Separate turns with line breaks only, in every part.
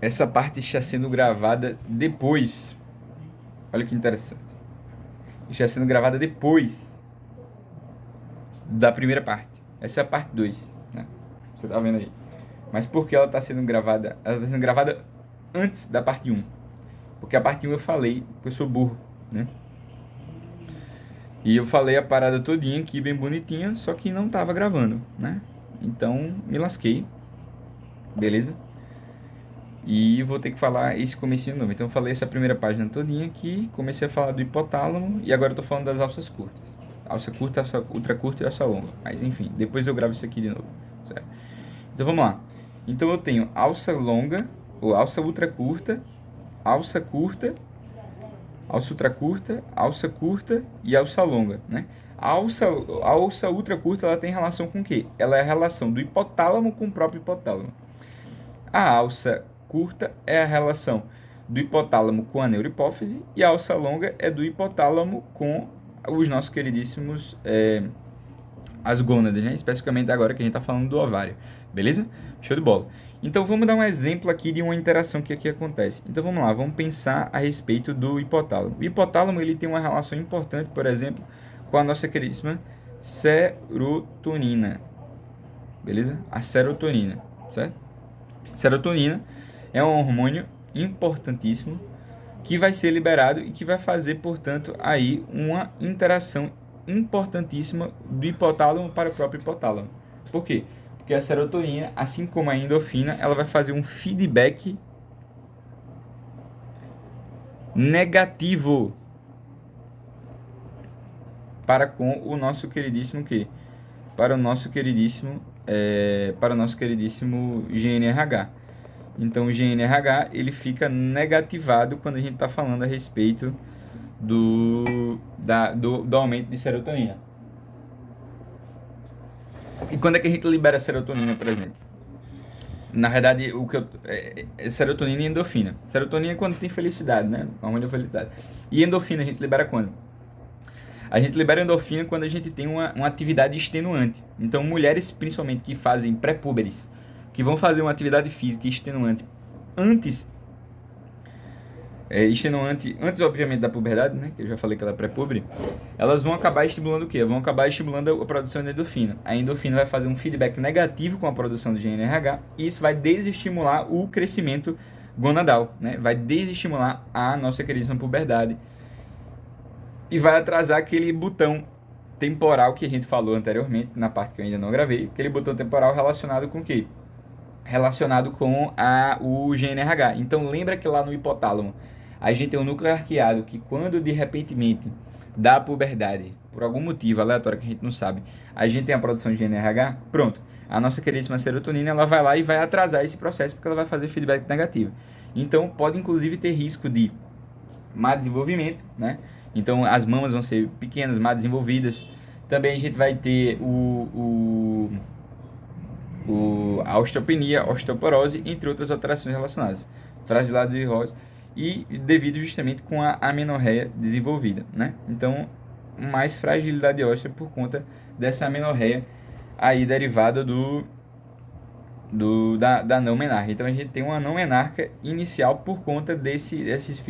essa parte está sendo gravada depois. Olha que interessante. Está sendo gravada depois da primeira parte. Essa é a parte 2, né? Você tá vendo aí. Mas por que ela está sendo gravada? Ela está sendo gravada antes da parte 1. Porque a parte 1 eu falei que eu sou burro, né? E eu falei a parada todinha aqui, bem bonitinha, só que não tava gravando, né? Então, me lasquei, beleza? E vou ter que falar esse comecinho novo. Então, eu falei essa primeira página todinha aqui, comecei a falar do hipotálamo, e agora eu tô falando das alças curtas. Alça curta, alça ultra curta e alça longa. Mas, enfim, depois eu gravo isso aqui de novo, certo? Então, vamos lá. Então, eu tenho alça longa, ou alça ultra curta, alça curta, alça ultra curta, alça curta e alça longa, né? A alça ultra curta ela tem relação com o quê? Ela é a relação do hipotálamo com o próprio hipotálamo. A alça curta é a relação do hipotálamo com a neurohipófise e a alça longa é do hipotálamo com os nossos queridíssimos as gônadas, né? Especificamente agora que a gente está falando do ovário, beleza? Show de bola. Então vamos dar um exemplo aqui de uma interação que aqui acontece. Então vamos lá, vamos pensar a respeito do hipotálamo. O hipotálamo ele tem uma relação importante, por exemplo, com a nossa queridíssima serotonina, beleza? A serotonina, certo? Serotonina é um hormônio importantíssimo que vai ser liberado e que vai fazer, portanto, aí uma interação importantíssima do hipotálamo para o próprio hipotálamo. Por quê? Porque a serotonina, assim como a endorfina, ela vai fazer um feedback negativo para com o nosso queridíssimo quê? Para o nosso queridíssimo GNRH. Então o GNRH ele fica negativado quando a gente está falando a respeito do aumento de serotonina. E quando é que a gente libera a serotonina, por exemplo? Na verdade, é serotonina e endorfina. Serotonina é quando tem felicidade, né? Hormônio da felicidade. E endorfina a gente libera quando? A gente libera endorfina quando a gente tem uma atividade extenuante. Então, mulheres, principalmente, que fazem pré-púberes, que vão fazer uma atividade física extenuante antes, obviamente, da puberdade, né? Que eu já falei que ela é pré-puber. Elas vão acabar estimulando o quê? Vão acabar estimulando a produção de endorfina. A endorfina vai fazer um feedback negativo com a produção do GNRH e isso vai desestimular o crescimento gonadal, né? Vai desestimular a nossa queridíssima puberdade e vai atrasar aquele botão temporal que a gente falou anteriormente, na parte que eu ainda não gravei. Aquele botão temporal relacionado com o quê? Relacionado com o GNRH. Então lembra que lá no hipotálamo a gente tem um núcleo arqueado que quando de repentemente dá a puberdade, por algum motivo aleatório que a gente não sabe, a gente tem a produção de GNRH, pronto. A nossa queridíssima serotonina ela vai lá e vai atrasar esse processo porque ela vai fazer feedback negativo. Então pode inclusive ter risco de má desenvolvimento, né? Então as mamas vão ser pequenas, má desenvolvidas. Também a gente vai ter a osteopenia, a osteoporose, entre outras alterações relacionadas. Fragilidade de Rose e devido justamente com a amenorreia desenvolvida, né? Então, mais fragilidade óssea por conta dessa amenorreia aí derivada da não menarca. Então, a gente tem uma não menarca inicial por conta desse exercício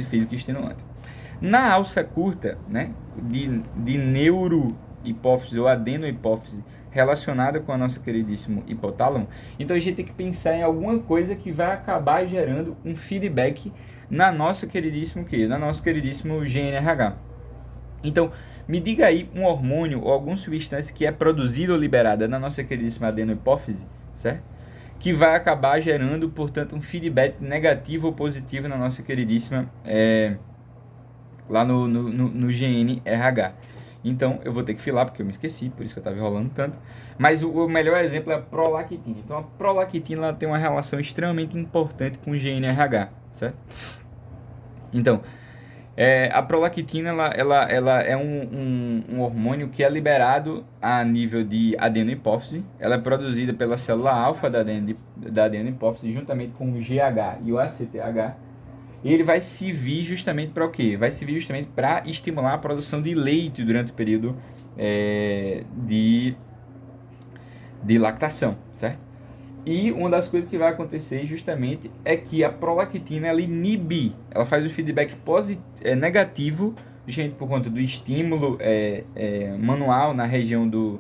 físico extenuante. Na alça curta, né, de neurohipófise ou adenohipófise relacionada com a nossa queridíssimo hipotálamo, então a gente tem que pensar em alguma coisa que vai acabar gerando um feedback na nossa queridíssimo GNRH. Então, me diga aí um hormônio ou alguma substância que é produzida ou liberada na nossa queridíssima adenohipófise, certo? Que vai acabar gerando, portanto, um feedback negativo ou positivo na nossa queridíssima lá no GNRH. Então, eu vou ter que filar, porque eu me esqueci, por isso que eu estava enrolando tanto. Mas o melhor exemplo é a prolactina. Então, a prolactina ela tem uma relação extremamente importante com o GNRH, certo? Então, a prolactina ela é um hormônio que é liberado a nível de adenohipófise. Ela é produzida pela célula alfa da adenohipófise, juntamente com o GH e o ACTH. E ele vai servir justamente para o quê? Vai servir justamente para estimular a produção de leite durante o período de lactação, certo? E uma das coisas que vai acontecer justamente é que a prolactina ela inibe, ela faz o feedback negativo, gente, por conta do estímulo manual na região do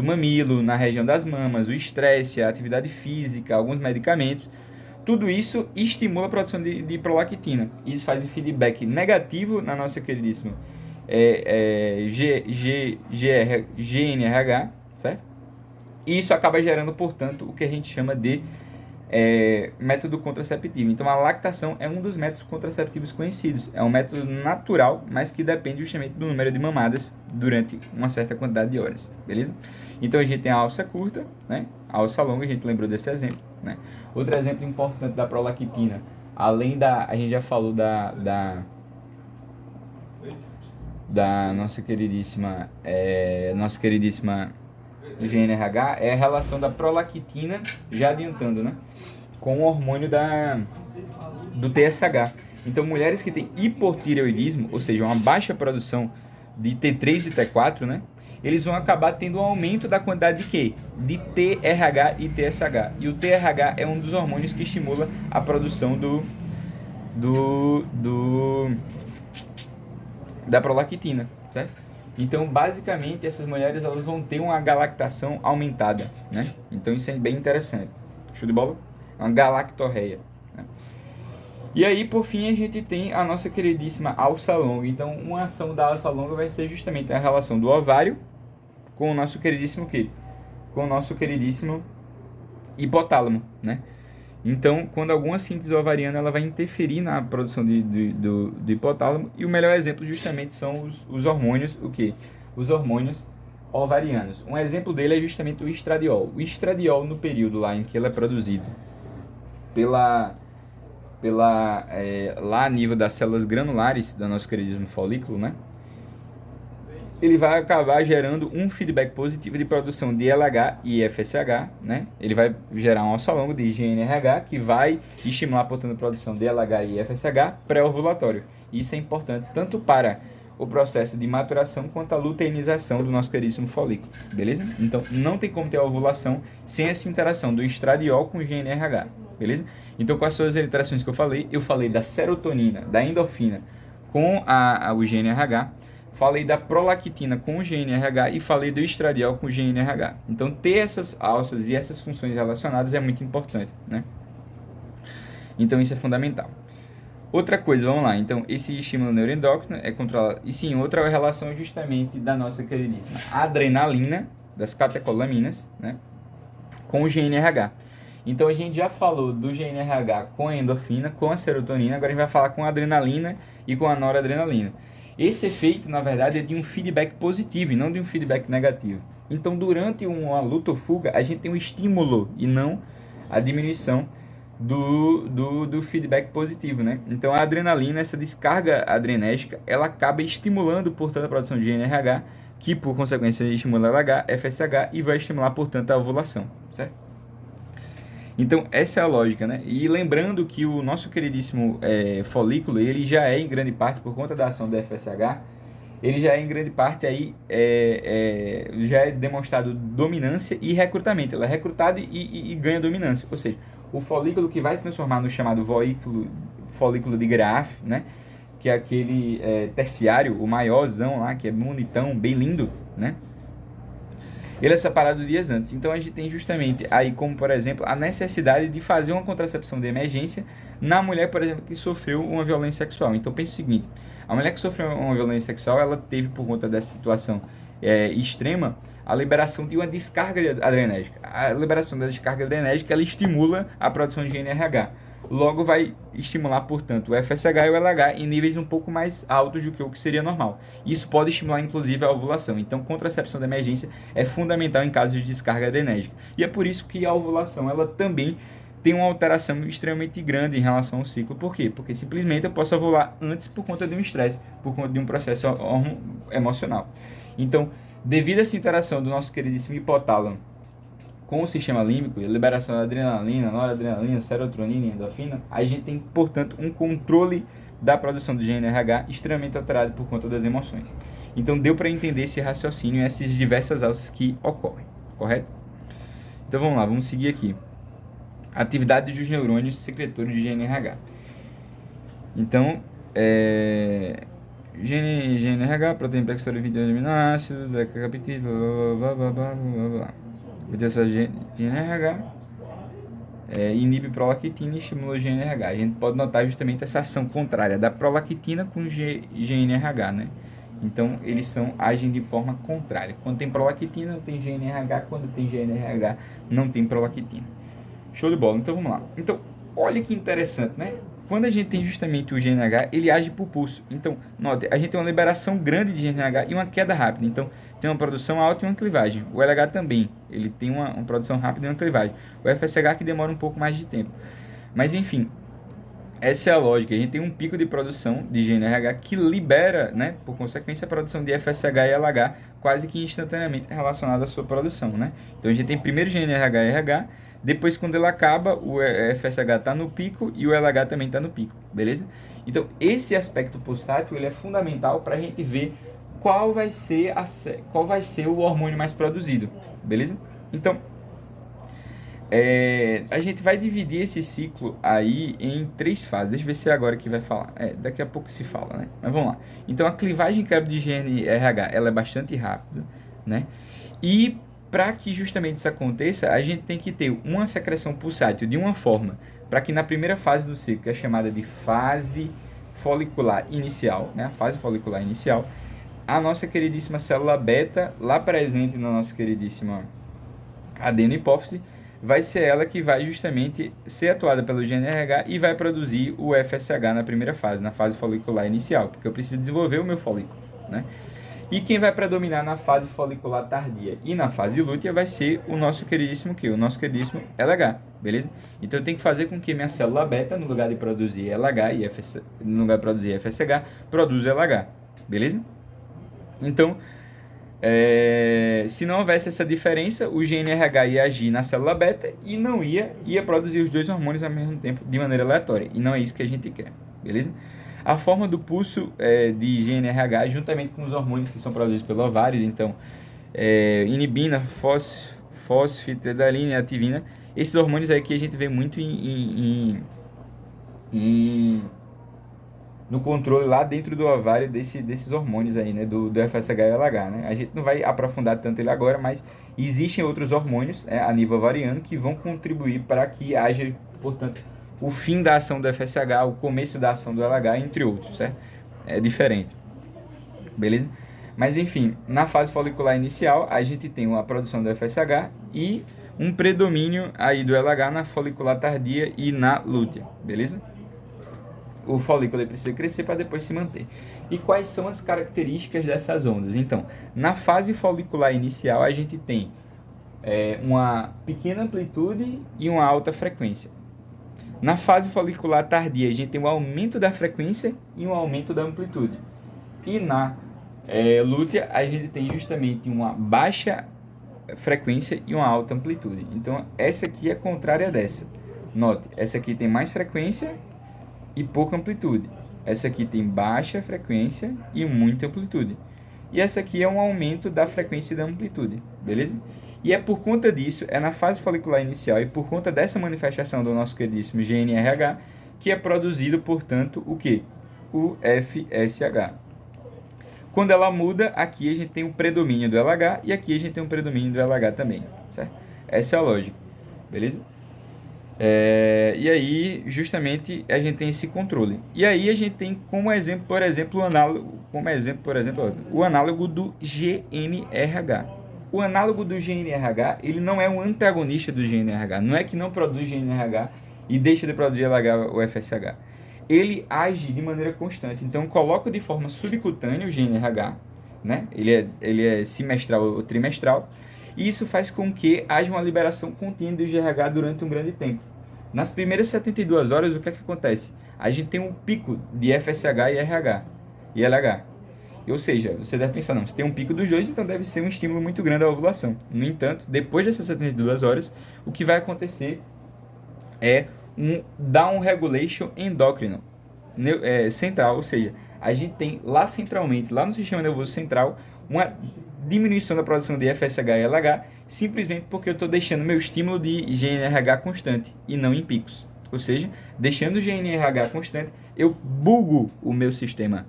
mamilo, na região das mamas, o estresse, a atividade física, alguns medicamentos. Tudo isso estimula a produção de prolactina. Isso faz um feedback negativo na nossa queridíssima GNRH, certo? E isso acaba gerando, portanto, o que a gente chama de método contraceptivo. Então, a lactação é um dos métodos contraceptivos conhecidos. É um método natural, mas que depende justamente do número de mamadas durante uma certa quantidade de horas, beleza? Então, a gente tem a alça curta, né? A alça longa, a gente lembrou desse exemplo, né? Outro exemplo importante da prolactina, além a gente já falou da nossa queridíssima GNRH, é a relação da prolactina, já adiantando, né, com o hormônio do TSH. Então, mulheres que têm hipotireoidismo, ou seja, uma baixa produção de T3 e T4, né, eles vão acabar tendo um aumento da quantidade de quê? De TRH e TSH. E o TRH é um dos hormônios que estimula a produção da prolactina, certo? Então, basicamente, essas mulheres elas vão ter uma galactação aumentada, né? Então, isso é bem interessante. Show de bola? Uma galactorreia, né? E aí, por fim, a gente tem a nossa queridíssima alça longa. Então, uma ação da alça longa vai ser justamente a relação do ovário com o nosso queridíssimo quê? Com o nosso queridíssimo hipotálamo, né? Então, quando alguma síntese ovariana ela vai interferir na produção do hipotálamo, e o melhor exemplo justamente são os hormônios, o quê? Os hormônios ovarianos. Um exemplo dele é justamente o estradiol. O estradiol, no período lá em que ele é produzido lá a nível das células granulares do nosso queridíssimo folículo, né? Ele vai acabar gerando um feedback positivo de produção de LH e FSH, né? Ele vai gerar um alça longa de GNRH que vai estimular, portanto, a produção de LH e FSH pré-ovulatório. Isso é importante tanto para o processo de maturação quanto a luteinização do nosso queridíssimo folículo, beleza? Então, não tem como ter a ovulação sem essa interação do estradiol com o GNRH, beleza? Então, quais são as interações que eu falei? Eu falei da serotonina, da endorfina com o GNRH, falei da prolactina com o GNRH e falei do estradiol com o GNRH. Então, ter essas alças e essas funções relacionadas é muito importante, né? Então, isso é fundamental. Outra coisa, vamos lá. Então, esse estímulo neuroendócrino é controlado. E sim, outra relação justamente da nossa queridíssima adrenalina, das catecolaminas, né? Com o GNRH. Então, a gente já falou do GNRH com a endorfina, com a serotonina. Agora, a gente vai falar com a adrenalina e com a noradrenalina. Esse efeito, na verdade, é de um feedback positivo e não de um feedback negativo. Então, durante uma luta ou fuga, a gente tem um estímulo e não a diminuição do feedback positivo, né? Então, a adrenalina, essa descarga adrenérgica, ela acaba estimulando, portanto, a produção de GNRH, que, por consequência, estimula LH, FSH e vai estimular, portanto, a ovulação, certo? Então, essa é a lógica, né? E lembrando que o nosso queridíssimo folículo, ele já é em grande parte, por conta da ação do FSH, ele já é em grande parte aí, já é demonstrado dominância e recrutamento. Ele é recrutado e ganha dominância. Ou seja, o folículo que vai se transformar no chamado folículo de Graaf, né? Que é aquele terciário, o maiorzão lá, que é bonitão, bem lindo, né? Ele é separado dias antes. Então, a gente tem justamente aí, como por exemplo, a necessidade de fazer uma contracepção de emergência na mulher, por exemplo, que sofreu uma violência sexual. Então, pense o seguinte, a mulher que sofreu uma violência sexual, ela teve, por conta dessa situação extrema, a liberação de uma descarga adrenérgica. A liberação da descarga adrenérgica, ela estimula a produção de GNRH. Logo vai estimular, portanto, o FSH e o LH em níveis um pouco mais altos do que o que seria normal. Isso pode estimular, inclusive, a ovulação. Então, contracepção de emergência é fundamental em casos de descarga adrenérgica. E é por isso que a ovulação ela também tem uma alteração extremamente grande em relação ao ciclo. Por quê? Porque simplesmente eu posso ovular antes por conta de um estresse, por conta de um processo emocional. Então, devido a essa interação do nosso queridíssimo hipotálamo com o sistema límbico, liberação da adrenalina, noradrenalina, serotonina e endorfina, a gente tem, portanto, um controle da produção do GNRH extremamente alterado por conta das emoções. Então, deu para entender esse raciocínio e essas diversas alças que ocorrem, correto? Então vamos lá, vamos seguir aqui. Atividade dos neurônios secretores de GNRH. Então, GNRH, proteína plexora 21 aminoácidos, decapeptídeo, blá blá blá blá blá blá. Essa GNRH inibe prolactina e estimula o GNRH. A gente pode notar justamente essa ação contrária da prolactina com GNRH, né? Então, eles agem de forma contrária. Quando tem prolactina, não tem GNRH. Quando tem GNRH, não tem prolactina. Show de bola. Então, vamos lá. Então, olha que interessante, né? Quando a gente tem justamente o GNRH, ele age por pulso. Então, note, a gente tem uma liberação grande de GNRH e uma queda rápida. Então, tem uma produção alta e uma clivagem. O LH também, ele tem uma produção rápida e uma clivagem. O FSH que demora um pouco mais de tempo. Mas, enfim, essa é a lógica. A gente tem um pico de produção de GNRH que libera, né, por consequência, a produção de FSH e LH quase que instantaneamente relacionada à sua produção, né? Então, a gente tem primeiro GNRH e RH. Depois, quando ele acaba, o FSH está no pico e o LH também está no pico, beleza? Então, esse aspecto pulsátil ele é fundamental para a gente ver qual vai ser o hormônio mais produzido, beleza? Então, a gente vai dividir esse ciclo aí em 3 fases. Deixa eu ver se é agora que vai falar. Daqui a pouco se fala, né? Mas vamos lá. Então, a clivagem quebra de GNRH, ela é bastante rápida, né? E para que justamente isso aconteça, a gente tem que ter uma secreção pulsátil de uma forma para que na primeira fase do ciclo, que é chamada de fase folicular inicial, né? A fase folicular inicial, a nossa queridíssima célula beta, lá presente na nossa queridíssima adenohipófise, vai ser ela que vai justamente ser atuada pelo GNRH e vai produzir o FSH na primeira fase, na fase folicular inicial, porque eu preciso desenvolver o meu folículo, né? E quem vai predominar na fase folicular tardia e na fase lútea vai ser o nosso queridíssimo O nosso queridíssimo LH, beleza? Então eu tenho que fazer com que minha célula beta, no lugar de produzir LH e no lugar de produzir FSH, produza LH, beleza? Então, se não houvesse essa diferença, o GNRH ia agir na célula beta e não ia produzir os dois hormônios ao mesmo tempo de maneira aleatória. E não é isso que a gente quer, beleza? A forma do pulso de GNRH, juntamente com os hormônios que são produzidos pelo ovário, então, inibina, fosfetidilina e ativina, esses hormônios aí que a gente vê muito no controle lá dentro do ovário desses hormônios aí, né, do FSH e LH, né? A gente não vai aprofundar tanto ele agora, mas existem outros hormônios a nível ovariano que vão contribuir para que haja, portanto, o fim da ação do FSH, o começo da ação do LH, entre outros, certo? É diferente, beleza? Mas enfim, na fase folicular inicial, a gente tem a produção do FSH e um predomínio aí do LH na folicular tardia e na lútea, beleza? O folículo precisa crescer para depois se manter. E quais são as características dessas ondas? Então, na fase folicular inicial, a gente tem uma pequena amplitude e uma alta frequência. Na fase folicular tardia, a gente tem um aumento da frequência e um aumento da amplitude. E na lútea, a gente tem justamente uma baixa frequência e uma alta amplitude. Então, essa aqui é contrária dessa. Note, essa aqui tem mais frequência e pouca amplitude. Essa aqui tem baixa frequência e muita amplitude. E essa aqui é um aumento da frequência e da amplitude, beleza? E é por conta disso, é na fase folicular inicial e por conta dessa manifestação do nosso queridíssimo GNRH que é produzido, portanto, o que? O FSH. Quando ela muda, aqui a gente tem o predomínio do LH e aqui a gente tem o predomínio do LH também, certo? Essa é a lógica, beleza? E aí, justamente, a gente tem esse controle. E aí a gente tem como exemplo, por exemplo, o análogo do GNRH. O análogo do GNRH, ele não é um antagonista do GNRH. Não é que não produz GNRH e deixa de produzir LH ou FSH. Ele age de maneira constante. Então, coloca de forma subcutânea o GNRH, né? Ele é semestral ou trimestral. E isso faz com que haja uma liberação contínua do GRH durante um grande tempo. Nas primeiras 72 horas, o que é que acontece? A gente tem um pico de FSH e RH e LH. Ou seja, você deve pensar, não, se tem um pico dos dois, então deve ser um estímulo muito grande à ovulação. No entanto, depois dessas 72 horas, o que vai acontecer é um down regulation endócrino central, ou seja, a gente tem lá centralmente, lá no sistema nervoso central, uma diminuição da produção de FSH e LH, simplesmente porque eu estou deixando meu estímulo de GNRH constante e não em picos. Ou seja, deixando o GNRH constante, eu bugo o meu sistema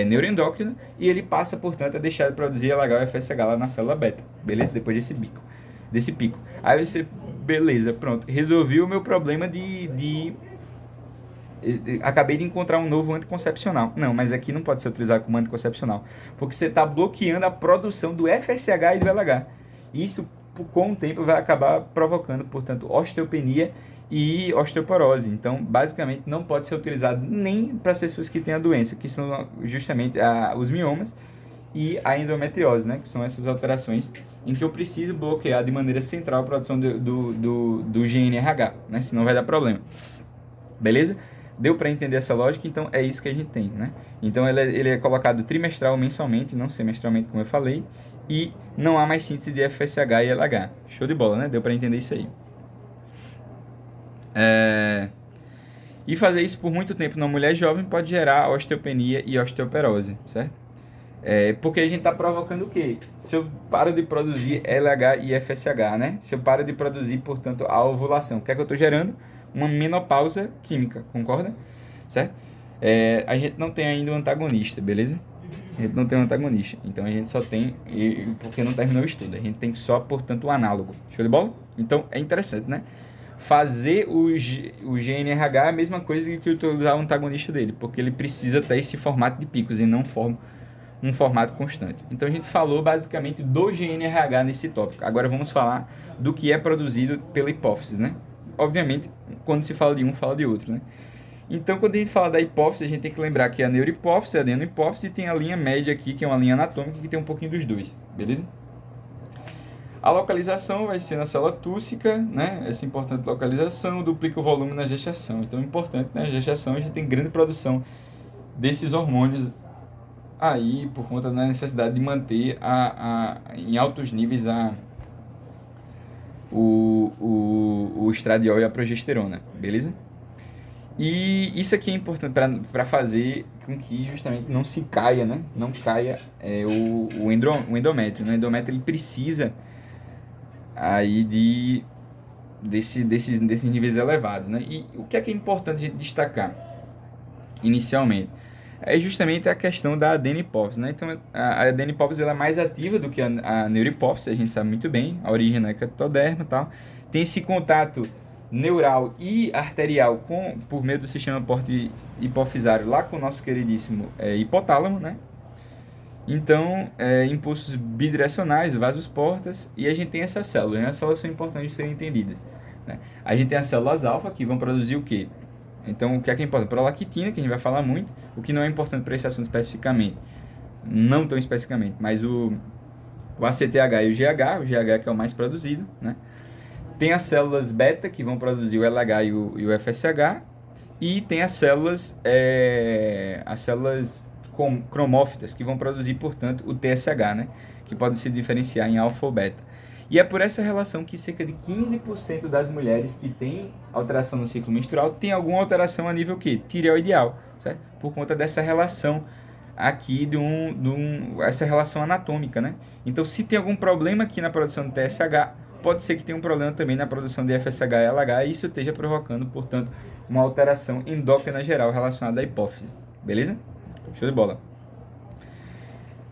neuroendócrino e ele passa, portanto, a deixar de produzir LH e FSH lá na célula beta, beleza? Depois desse pico. Aí você, beleza, pronto, resolvi o meu problema acabei de encontrar um novo anticoncepcional. Não, mas aqui não pode ser utilizado como anticoncepcional, porque você está bloqueando a produção do FSH e do LH. Isso, com o tempo, vai acabar provocando, portanto, osteopenia e osteoporose. Então, basicamente, não pode ser utilizado nem para as pessoas que têm a doença, que são justamente os miomas e a endometriose, né? Que são essas alterações em que eu preciso bloquear de maneira central a produção do GNRH, né? Senão vai dar problema. Beleza? Deu para entender essa lógica? Então, é isso que a gente tem, né? Então, ele é colocado trimestral, mensalmente, não semestralmente, como eu falei, e não há mais síntese de FSH e LH. Show de bola, né? Deu para entender isso aí. E fazer isso por muito tempo numa mulher jovem pode gerar osteopenia e osteoporose, certo? Porque a gente está provocando o quê? Se eu paro de produzir LH e FSH, né? Se eu paro de produzir, portanto, a ovulação, o que é que eu estou gerando? Uma menopausa química, concorda? Certo? A gente não tem ainda um antagonista, beleza? A gente não tem um antagonista, então a gente só tem, porque não terminou o estudo, a gente tem só, portanto, o análogo. Show de bola? Então, é interessante, né? Fazer o GNRH é a mesma coisa que utilizar o antagonista dele, porque ele precisa ter esse formato de picos e não um formato constante. Então a gente falou basicamente do GNRH nesse tópico. Agora vamos falar do que é produzido pela hipófise, né? Obviamente, quando se fala de um, fala de outro, né? Então, quando a gente fala da hipófise, a gente tem que lembrar que a neurohipófise, a adenohipófise, e tem a linha média aqui, que é uma linha anatômica, que tem um pouquinho dos dois, beleza? A localização vai ser na célula tússica, né? Essa importante localização duplica o volume na gestação. Então, é importante, né? Na gestação a gente tem grande produção desses hormônios aí, por conta da necessidade de manter em altos níveis o estradiol e a progesterona, beleza? E isso aqui é importante para fazer com que justamente não se caia, né? Não caia o endométrio. O endométrio ele precisa aí desses níveis elevados, né? E o que é importante a gente destacar inicialmente? É justamente a questão da adenipófise, né? Então, a adenipófise ela é mais ativa do que a neurohipófise, a gente sabe muito bem, a origem é ectoderma e tal. Tem esse contato neural e arterial por meio do sistema porte hipofisário lá com o nosso queridíssimo hipotálamo, né? Então, impulsos bidirecionais, vasos portas, e a gente tem essas células, né? As células são importantes de serem entendidas, né? A gente tem as células alfa, que vão produzir o quê? Então, o que é importante? Prolactina, que a gente vai falar muito, o que não é importante para esse assunto especificamente, não tão especificamente, mas o ACTH e o GH que é o mais produzido, né? Tem as células beta, que vão produzir o LH e o FSH, e tem as células cromófitas, que vão produzir, portanto, o TSH, né? Que pode se diferenciar em alfa ou beta. E é por essa relação que cerca de 15% das mulheres que têm alteração no ciclo menstrual tem alguma alteração a nível tireoideal, certo? Por conta dessa relação aqui essa relação anatômica, né? Então, se tem algum problema aqui na produção do TSH, pode ser que tenha um problema também na produção de FSH e LH, e isso esteja provocando, portanto, uma alteração endócrina geral relacionada à hipófise, beleza? Show de bola.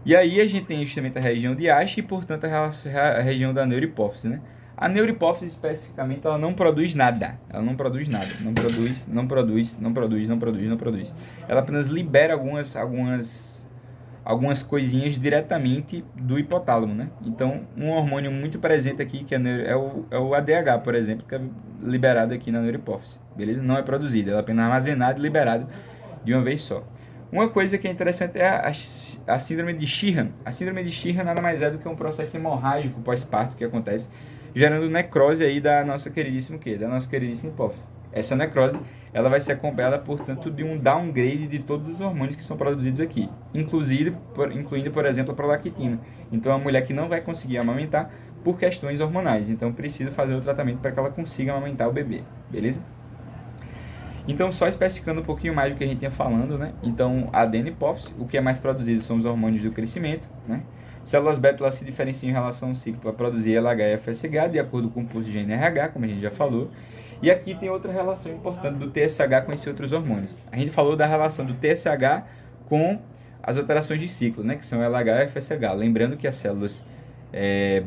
E aí a gente tem justamente a região de Asch e, portanto, a região da neurohipófise, né? A neurohipófise, especificamente, ela não produz nada. Ela não produz nada. Não produz. Ela apenas libera algumas coisinhas diretamente do hipotálamo, né? Então, um hormônio muito presente aqui, que é o ADH, por exemplo, que é liberado aqui na neurohipófise, beleza? Não é produzido, ela é apenas armazenada e liberada de uma vez só. Uma coisa que é interessante é a síndrome de Sheehan. A síndrome de Sheehan nada mais é do que um processo hemorrágico pós-parto que acontece, gerando necrose aí da nossa queridíssima hipófise. Essa necrose, ela vai ser acompanhada, portanto, de um downgrade de todos os hormônios que são produzidos aqui, incluindo, por exemplo, a prolactina. Então, é uma mulher que não vai conseguir amamentar por questões hormonais. Então, precisa fazer o tratamento para que ela consiga amamentar o bebê, beleza? Então, só especificando um pouquinho mais do que a gente tinha falando, né? Então, a adenopófise, o que é mais produzido são os hormônios do crescimento, né? Células beta elas se diferenciam em relação ao ciclo para produzir LH e FSH, de acordo com o pulso de GNRH, como a gente já falou. E aqui tem outra relação importante do TSH com esses outros hormônios. A gente falou da relação do TSH com as alterações de ciclo, né, que são LH e FSH. Lembrando que as células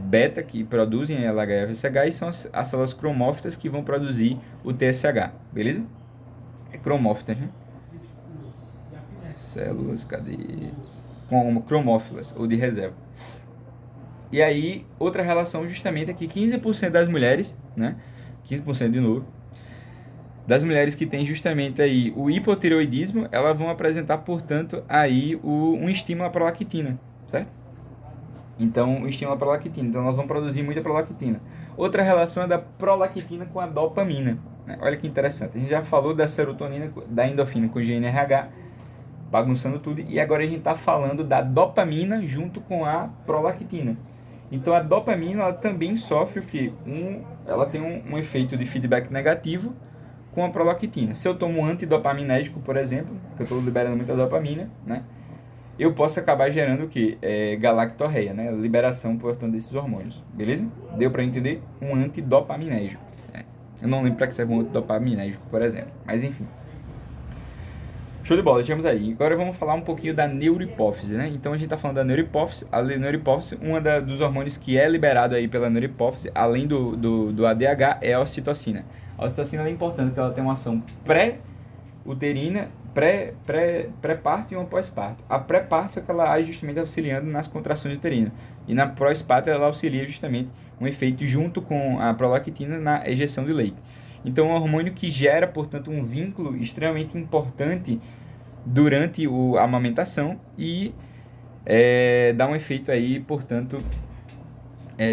beta que produzem LH e FSH e são as células cromófitas que vão produzir o TSH, beleza? É cromófitas, né? Células, cadê? Cromófilas, ou de reserva. E aí, outra relação justamente é que 15% das mulheres, né? 15% de novo, das mulheres que têm justamente aí o hipotireoidismo, elas vão apresentar, portanto, aí um estímulo à prolactina, certo? Então, o estímulo à prolactina. Então, elas vão produzir muita prolactina. Outra relação é da prolactina com a dopamina, né? Olha que interessante. A gente já falou da serotonina, da endorfina com GNRH, bagunçando tudo. E agora a gente está falando da dopamina junto com a prolactina. Então, a dopamina ela também sofre o quê? Ela tem um efeito de feedback negativo com a prolactina. Se eu tomo um antidopaminérgico, por exemplo, que eu estou liberando muita dopamina, né? Eu posso acabar gerando o quê? Galactorreia, né? Liberação, portanto, desses hormônios. Beleza? Deu para entender? Um antidopaminérgico. Eu não lembro para que serve um antidopaminérgico, por exemplo. Mas, enfim. Show de bola, tínhamos aí. Agora vamos falar um pouquinho da neurohipófise, né? Então, a gente está falando da neurohipófise. A neurohipófise, dos hormônios que é liberado aí pela neurohipófise, além do ADH, é a ocitocina. A ocitocina é importante porque ela tem uma ação pré-uterina, pré-parto e uma pós-parto. A pré-parto é que ela age justamente auxiliando nas contrações uterinas. E na pós-parto ela auxilia justamente um efeito junto com a prolactina na ejeção de leite. Então é um hormônio que gera, portanto, um vínculo extremamente importante durante a amamentação e dá um efeito aí, portanto,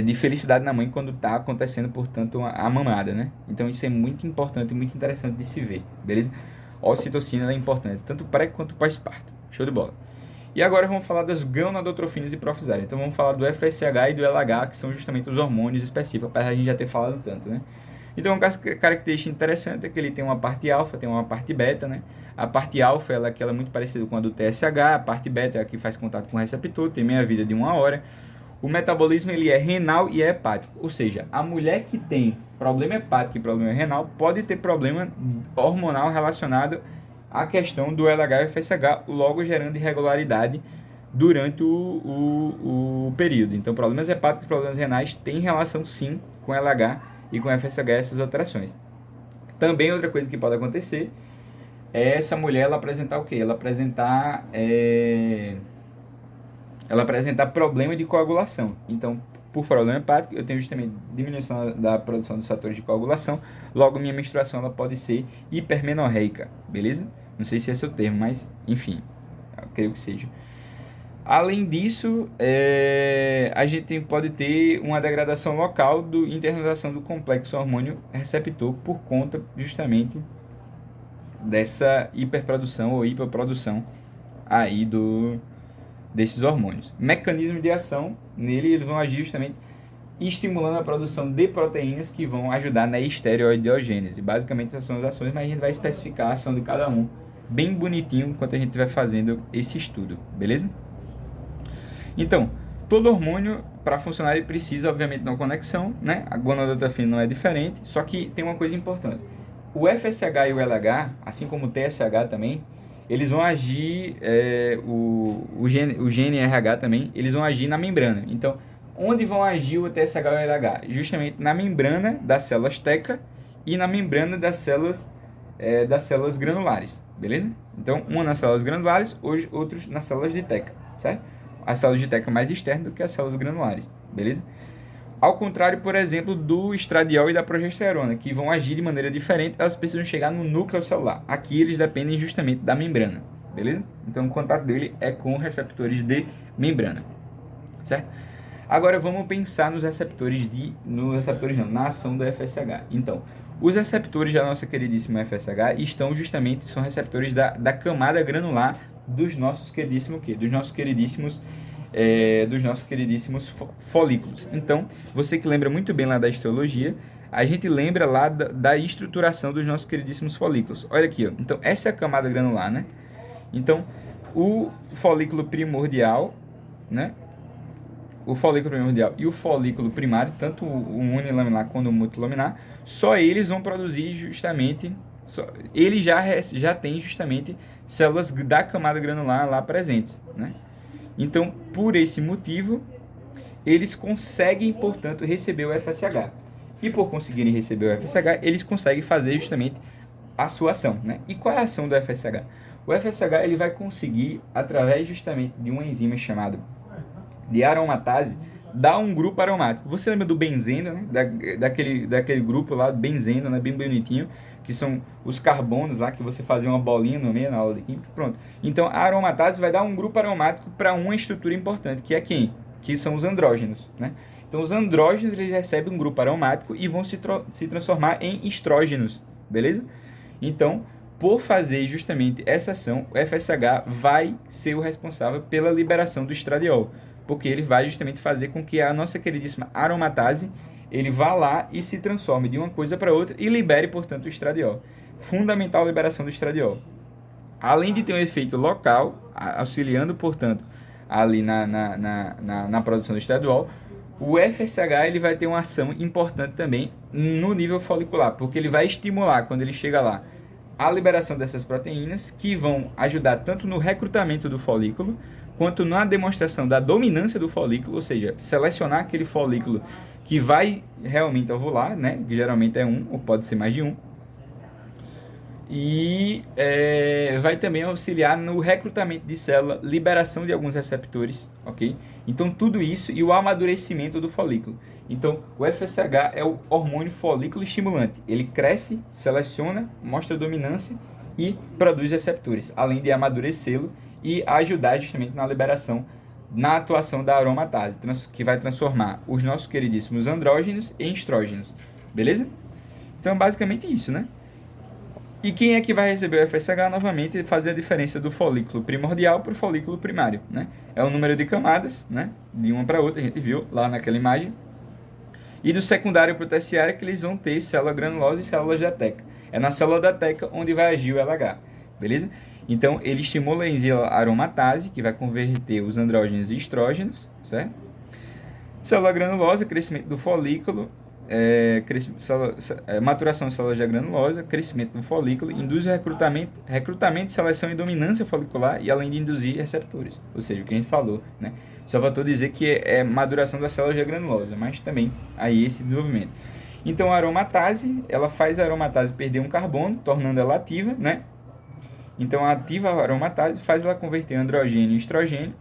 de felicidade na mãe quando está acontecendo, portanto, a mamada, né? Então isso é muito importante e muito interessante de se ver, beleza? A ocitocina é importante, tanto pré quanto pós-parto. Show de bola. E agora vamos falar das gonadotrophinas e profisária. Então vamos falar do FSH e do LH, que são justamente os hormônios específicos, apesar de a gente já ter falado tanto, né? Então, uma característica interessante é que ele tem uma parte alfa, tem uma parte beta, né? A parte alfa ela é muito parecida com a do TSH, a parte beta é a que faz contato com o receptor, tem meia-vida de 1 hora. O metabolismo ele é renal e é hepático, ou seja, a mulher que tem problema hepático e problema renal pode ter problema hormonal relacionado à questão do LH e FSH, logo gerando irregularidade durante o período. Então, problemas hepáticos e problemas renais têm relação sim com LH e com FSH, essas alterações. Também outra coisa que pode acontecer é essa mulher ela apresentar o quê? Ela apresentar problema de coagulação. Então, por problema hepático, eu tenho justamente diminuição da produção dos fatores de coagulação, logo minha menstruação ela pode ser hipermenorreica, beleza? Não sei se esse é o termo, mas enfim, eu creio que seja. Além disso, a gente pode ter uma degradação local da internalização do complexo hormônio receptor por conta justamente dessa hiperprodução ou hiperprodução aí desses hormônios. Mecanismo de ação, nele eles vão agir justamente estimulando a produção de proteínas que vão ajudar na esteroideogênese. Basicamente essas são as ações, mas a gente vai especificar a ação de cada um bem bonitinho enquanto a gente estiver fazendo esse estudo, beleza? Então, todo hormônio, para funcionar, ele precisa, obviamente, de uma conexão, né? A gonadotropina não é diferente, só que tem uma coisa importante. O FSH e o LH, assim como o TSH também, eles vão agir, o GNRH também, eles vão agir na membrana. Então, onde vão agir o TSH e o LH? Justamente na membrana das células teca e na membrana das células granulares, beleza? Então, uma nas células granulares, outros nas células de teca, certo? As células de teca mais externas do que as células granulares, beleza? Ao contrário, por exemplo, do estradiol e da progesterona, que vão agir de maneira diferente, elas precisam chegar no núcleo celular. Aqui eles dependem justamente da membrana, beleza? Então o contato dele é com receptores de membrana, certo? Agora vamos pensar na ação do FSH. Então, os receptores da nossa queridíssima FSH são receptores da camada granular dos nossos queridíssimos folículos. Então, você que lembra muito bem lá da histologia, a gente lembra lá da estruturação dos nossos queridíssimos folículos. Olha aqui, ó. Então, essa é a camada granular, né? Então, o folículo primordial, né? o folículo primordial e o folículo primário, tanto o unilaminar quanto o multilaminar, só eles vão produzir justamente, ele já tem justamente células da camada granular lá presentes, né? Então, por esse motivo, eles conseguem, portanto, receber o FSH. E por conseguirem receber o FSH, eles conseguem fazer justamente a sua ação, né? E qual é a ação do FSH? O FSH ele vai conseguir, através justamente de uma enzima chamada de aromatase, dar um grupo aromático. Você lembra do benzeno, né? Daquele grupo lá, benzeno, né? Bem bonitinho, que são os carbonos lá, que você fazia uma bolinha no meio na aula de química, pronto. Então, a aromatase vai dar um grupo aromático para uma estrutura importante, que é quem? Que são os andrógenos, né? Então, os andrógenos, eles recebem um grupo aromático e vão se transformar em estrógenos, beleza? Então, por fazer justamente essa ação, o FSH vai ser o responsável pela liberação do estradiol, porque ele vai justamente fazer com que a nossa queridíssima aromatase ele vá lá e se transforme de uma coisa para outra e libere, portanto, o estradiol. Fundamental a liberação do estradiol. Além de ter um efeito local, auxiliando, portanto, ali na produção do estradiol, o FSH ele vai ter uma ação importante também no nível folicular, porque ele vai estimular, quando ele chega lá, a liberação dessas proteínas que vão ajudar tanto no recrutamento do folículo, quanto na demonstração da dominância do folículo, ou seja, selecionar aquele folículo que vai realmente ovular, né? Que geralmente é um, ou pode ser mais de um. E vai também auxiliar no recrutamento de célula, liberação de alguns receptores, ok? Então tudo isso e o amadurecimento do folículo. Então o FSH é o hormônio folículo estimulante. Ele cresce, seleciona, mostra dominância e produz receptores, além de amadurecê-lo e ajudar justamente na liberação, na atuação da aromatase, que vai transformar os nossos queridíssimos andrógenos em estrógenos, beleza? Então basicamente isso, né? E quem é que vai receber o FSH? Novamente, fazer a diferença do folículo primordial para o folículo primário, né? É o número de camadas, né? De uma para outra, a gente viu lá naquela imagem. E do secundário para o terciário, que eles vão ter célula granulosa e células da teca. É na célula da teca onde vai agir o LH, beleza? Então, ele estimula a enzima aromatase, que vai converter os andrógenos em estrógenos, certo? Célula granulosa, crescimento do folículo, maturação de células granulosa, crescimento do folículo, induz recrutamento, seleção e dominância folicular e além de induzir receptores, ou seja, o que a gente falou, né? Só faltou dizer que é maduração da célula granulosa, mas também aí esse desenvolvimento. Então a aromatase, ela faz a aromatase perder um carbono, tornando ela ativa, né? Então a ativa aromatase faz ela converter androgênio em estrogênio,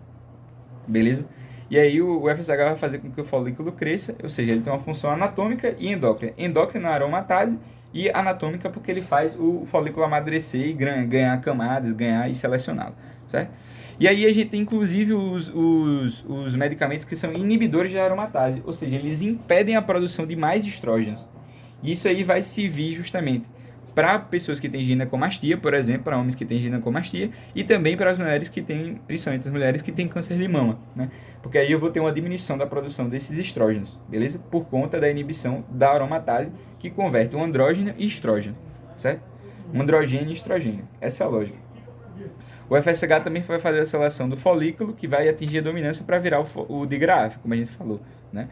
beleza? E aí o FSH vai fazer com que o folículo cresça, ou seja, ele tem uma função anatômica e endócrina. Endócrina na aromatase e anatômica porque ele faz o folículo amadurecer e ganhar camadas, ganhar e selecioná-lo, certo? E aí a gente tem inclusive os medicamentos que são inibidores da aromatase, ou seja, eles impedem a produção de mais estrógenos. E isso aí vai servir justamente para pessoas que têm ginecomastia, por exemplo, para homens que têm ginecomastia, e também para as mulheres que têm, principalmente as mulheres que têm câncer de mama, né? Porque aí eu vou ter uma diminuição da produção desses estrógenos, beleza? Por conta da inibição da aromatase, que converte um andrógeno e estrógeno, certo? Um androgênio e estrogênio. Essa é a lógica. O FSH também vai fazer a seleção do folículo, que vai atingir a dominância para virar o DIGRAF, como a gente falou, né?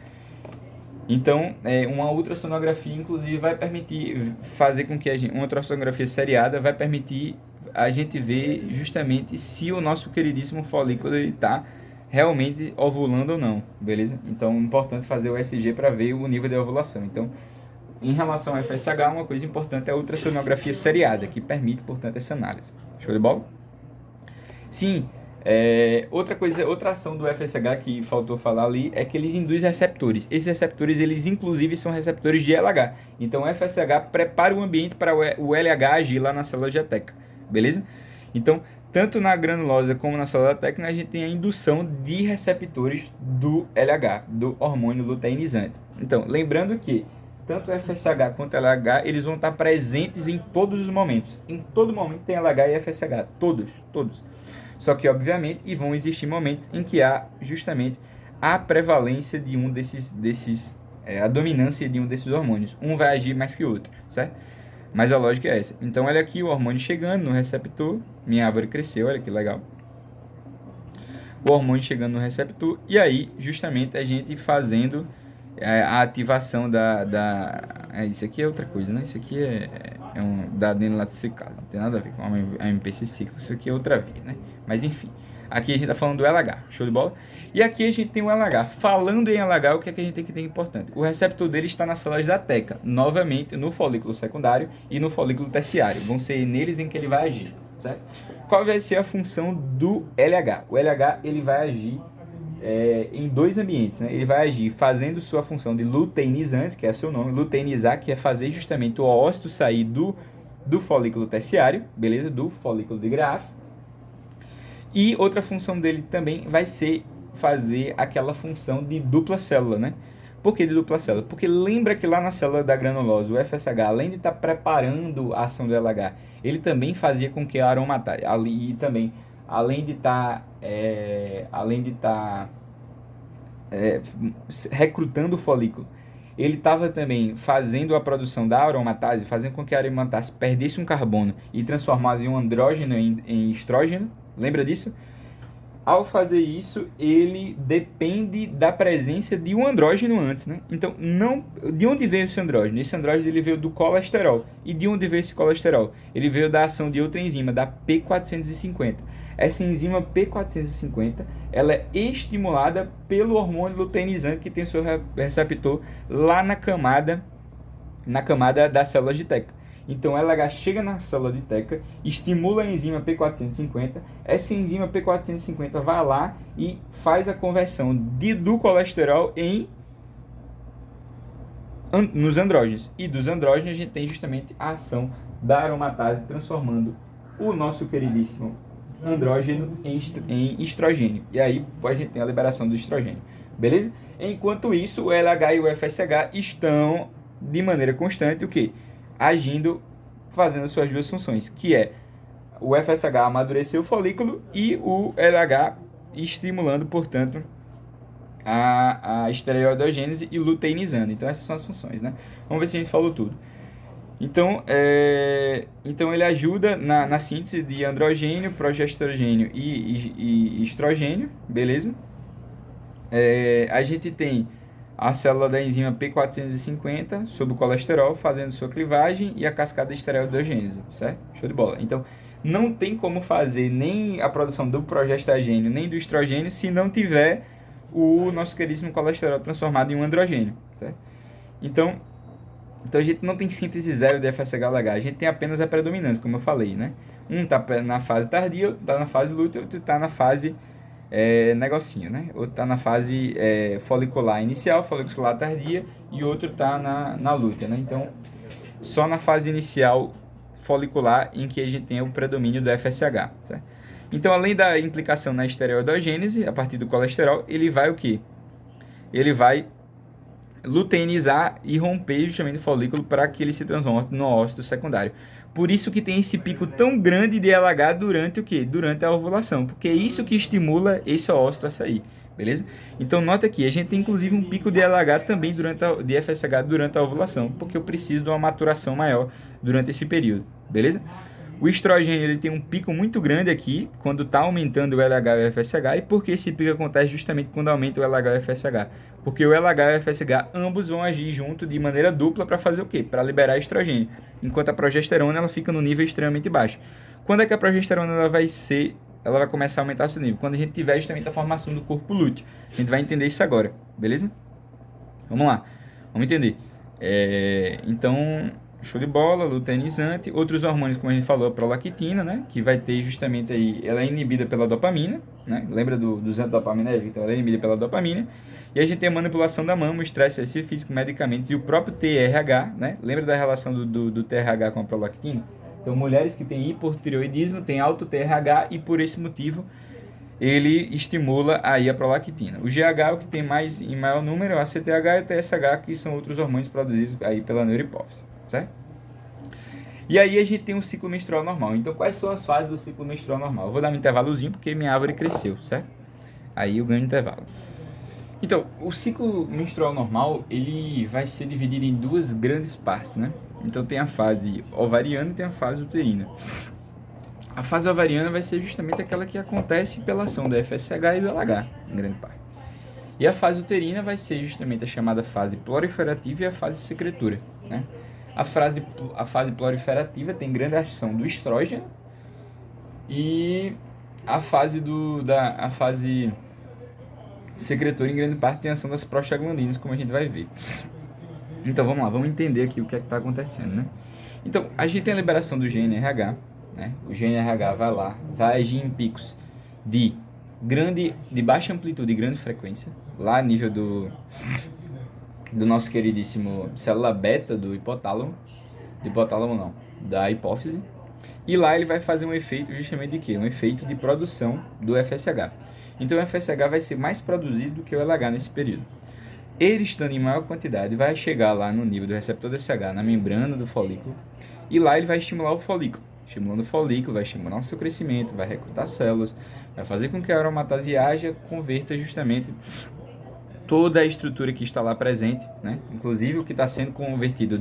Então, uma ultrassonografia, inclusive, vai permitir fazer com que uma ultrassonografia seriada vai permitir a gente ver justamente se o nosso queridíssimo folículo está realmente ovulando ou não, beleza? Então, é importante fazer o ESG para ver o nível de ovulação. Então, em relação ao FSH, uma coisa importante é a ultrassonografia seriada, que permite, portanto, essa análise. Show de bola? Sim. Outra ação do FSH que faltou falar ali é que ele induz receptores. Esses receptores, eles inclusive são receptores de LH. Então o FSH prepara o ambiente para o LH agir lá na célula geoteca, beleza? Então, tanto na granulosa como na célula teca, a gente tem a indução de receptores do LH, do hormônio luteinizante. Então, lembrando que tanto o FSH quanto o LH, eles vão estar presentes em todos os momentos. Em todo momento tem LH e FSH, todos. Só que, obviamente, e vão existir momentos em que há justamente a prevalência de um a dominância de um desses hormônios. Um vai agir mais que o outro, certo? Mas a lógica é essa. Então, olha aqui o hormônio chegando no receptor, minha árvore cresceu, olha que legal. o hormônio chegando no receptor, e aí justamente a gente fazendo a ativação isso aqui é outra coisa, né? Isso aqui é da adenilatistricase, não tem nada a ver com a MPC ciclo, isso aqui é outra via, né? Mas enfim, aqui a gente está falando do LH, show de bola? E aqui a gente tem o LH. Falando em LH, o que é que a gente tem que ter importante? O receptor dele está nas células da teca, novamente no folículo secundário e no folículo terciário. Vão ser neles em que ele vai agir, certo? Qual vai ser a função do LH? O LH ele vai agir em dois ambientes, né? Ele vai agir fazendo sua função de luteinizante, que é o seu nome, luteinizar, que é fazer justamente o oócito sair do folículo terciário, beleza? Do folículo de Graaf. E outra função dele também vai ser fazer aquela função de dupla célula, né? Por que de dupla célula? Porque lembra que lá na célula da granulose, o FSH, além de estar preparando a ação do LH, ele também fazia com que a aromatase, e também, além de estar recrutando o folículo, ele estava também fazendo a produção da aromatase, fazendo com que a aromatase perdesse um carbono e transformasse um andrógeno em estrógeno. Lembra disso? Ao fazer isso, ele depende da presença de um andrógeno antes, né? Então, de onde veio esse andrógeno? Esse andrógeno ele veio do colesterol. E de onde veio esse colesterol? Ele veio da ação de outra enzima, da P450. Essa enzima P450, ela é estimulada pelo hormônio luteinizante que tem seu receptor lá na camada das células de teca. Então, o LH chega na célula de teca, estimula a enzima P450, essa enzima P450 vai lá e faz a conversão do colesterol nos andrógenos. E dos andrógenos a gente tem justamente a ação da aromatase, transformando o nosso queridíssimo andrógeno em estrogênio. E aí a gente tem a liberação do estrogênio. Beleza? Enquanto isso, o LH e o FSH estão de maneira constante, o quê? Agindo, fazendo as suas duas funções, que é o FSH amadurecer o folículo e o LH estimulando, portanto, a esteroidogênese e luteinizando. Então, essas são as funções, né? Vamos ver se a gente falou tudo. Então, ele ajuda na síntese de androgênio, progesterogênio e estrogênio, beleza? A gente tem a célula da enzima P450 sobre o colesterol fazendo sua clivagem e a cascata de esteroidogênese, certo? Show de bola. Então, não tem como fazer nem a produção do progesterogênio nem do estrogênio se não tiver o nosso queridíssimo colesterol transformado em um androgênio, certo? Então a gente não tem síntese zero de FSH-LH, a gente tem apenas a predominância, como eu falei, né? Um está na fase tardia, outro está na fase lútea, outro está na fase negocinho, né? Outro está na fase folicular inicial, folicular tardia, e outro está na lútea, né? Então, só na fase inicial folicular em que a gente tem o predomínio do FSH, certo? Então, além da implicação na esteroidogênese, a partir do colesterol, ele vai o quê? Ele vai luteinizar e romper justamente o folículo para que ele se transforme no ócito secundário. Por isso que tem esse pico tão grande de LH durante o quê? Durante a ovulação, porque é isso que estimula esse ócito a sair, beleza? Então nota aqui, a gente tem inclusive um pico de LH também de FSH durante a ovulação, porque eu preciso de uma maturação maior durante esse período, beleza? O estrogênio ele tem um pico muito grande aqui, quando está aumentando o LH e o FSH. E por que esse pico acontece justamente quando aumenta o LH e o FSH? Porque o LH e o FSH ambos vão agir junto de maneira dupla para fazer o quê? Para liberar estrogênio. Enquanto a progesterona ela fica no nível extremamente baixo. Quando é que a progesterona ela vai começar a aumentar seu nível? Quando a gente tiver justamente a formação do corpo lúteo. A gente vai entender isso agora, beleza? Vamos lá, vamos entender. Então, show de bola, luteinizante. Outros hormônios, como a gente falou, a prolactina, né? Que vai ter justamente aí, ela é inibida pela dopamina, né? Lembra dos antidopaminergicos? Então, ela é inibida pela dopamina. E a gente tem a manipulação da mama, o estresse excessivo físico, medicamentos e o próprio TRH, né? Lembra da relação do TRH com a prolactina? Então, mulheres que têm hipotireoidismo têm alto TRH e por esse motivo ele estimula aí a prolactina. O GH é o que tem em maior número, a CTH e o TSH, que são outros hormônios produzidos aí pela neurohipófise, certo? E aí a gente tem um ciclo menstrual normal. Então, quais são as fases do ciclo menstrual normal? Eu vou dar um intervalozinho porque minha árvore cresceu, certo? Aí eu ganho intervalo. Então, o ciclo menstrual normal, ele vai ser dividido em duas grandes partes, né? Então tem a fase ovariana e tem a fase uterina. A fase ovariana vai ser justamente aquela que acontece pela ação do FSH e do LH, em grande parte. E a fase uterina vai ser justamente a chamada fase proliferativa e a fase secretora, né? A fase proliferativa tem grande ação do estrógeno e a fase secretora, em grande parte, tem ação das prostaglandinas, como a gente vai ver. Então, vamos lá, vamos entender aqui o que é que está acontecendo, né? Então, a gente tem a liberação do GNRH, né? O GNRH vai lá, vai agir em picos de baixa amplitude e grande frequência, lá a nível do nosso queridíssimo célula beta do hipotálamo não, da hipófise, e lá ele vai fazer um efeito justamente de quê? Um efeito de produção do FSH. Então o FSH vai ser mais produzido do que o LH nesse período. Ele estando em maior quantidade vai chegar lá no nível do receptor DSH, na membrana do folículo, e lá ele vai estimular o folículo. Estimulando o folículo, vai estimular o seu crescimento, vai recrutar células, vai fazer com que a aromatase haja, converta justamente toda a estrutura que está lá presente, né? Inclusive o que está sendo convertido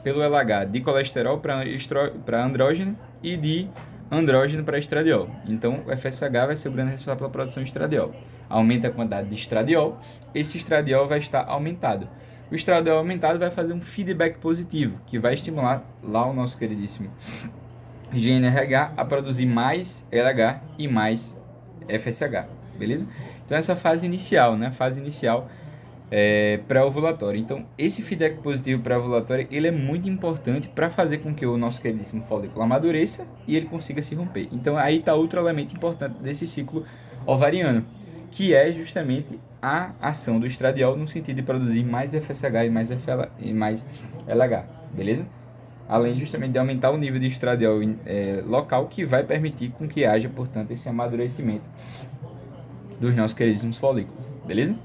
pelo LH de colesterol para andrógeno e de andrógeno para estradiol. Então o FSH vai ser o grande responsável pela produção de estradiol. Aumenta a quantidade de estradiol, esse estradiol vai estar aumentado. O estradiol aumentado vai fazer um feedback positivo, que vai estimular lá o nosso queridíssimo GNRH a produzir mais LH e mais FSH, beleza? Então essa fase inicial, né? Fase inicial pré-ovulatória. Então esse feedback positivo pré-ovulatório, ele é muito importante para fazer com que o nosso queridíssimo folículo amadureça e ele consiga se romper. Então aí está outro elemento importante desse ciclo ovariano, que é justamente a ação do estradiol no sentido de produzir mais FSH e mais LH, beleza? Além justamente de aumentar o nível de estradiol local, que vai permitir com que haja, portanto, esse amadurecimento dos nossos queridíssimos folículos, beleza?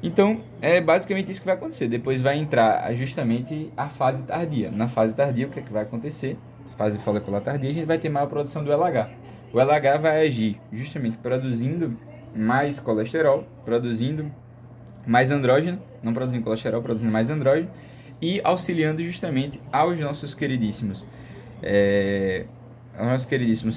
Então, é basicamente isso que vai acontecer. Depois vai entrar justamente a fase tardia. Na fase tardia, o que é que vai acontecer? Fase folicular tardia, a gente vai ter maior produção do LH. O LH vai agir justamente produzindo mais colesterol, produzindo mais andrógeno, não produzindo colesterol, produzindo mais andrógeno, e auxiliando justamente aos nossos queridíssimos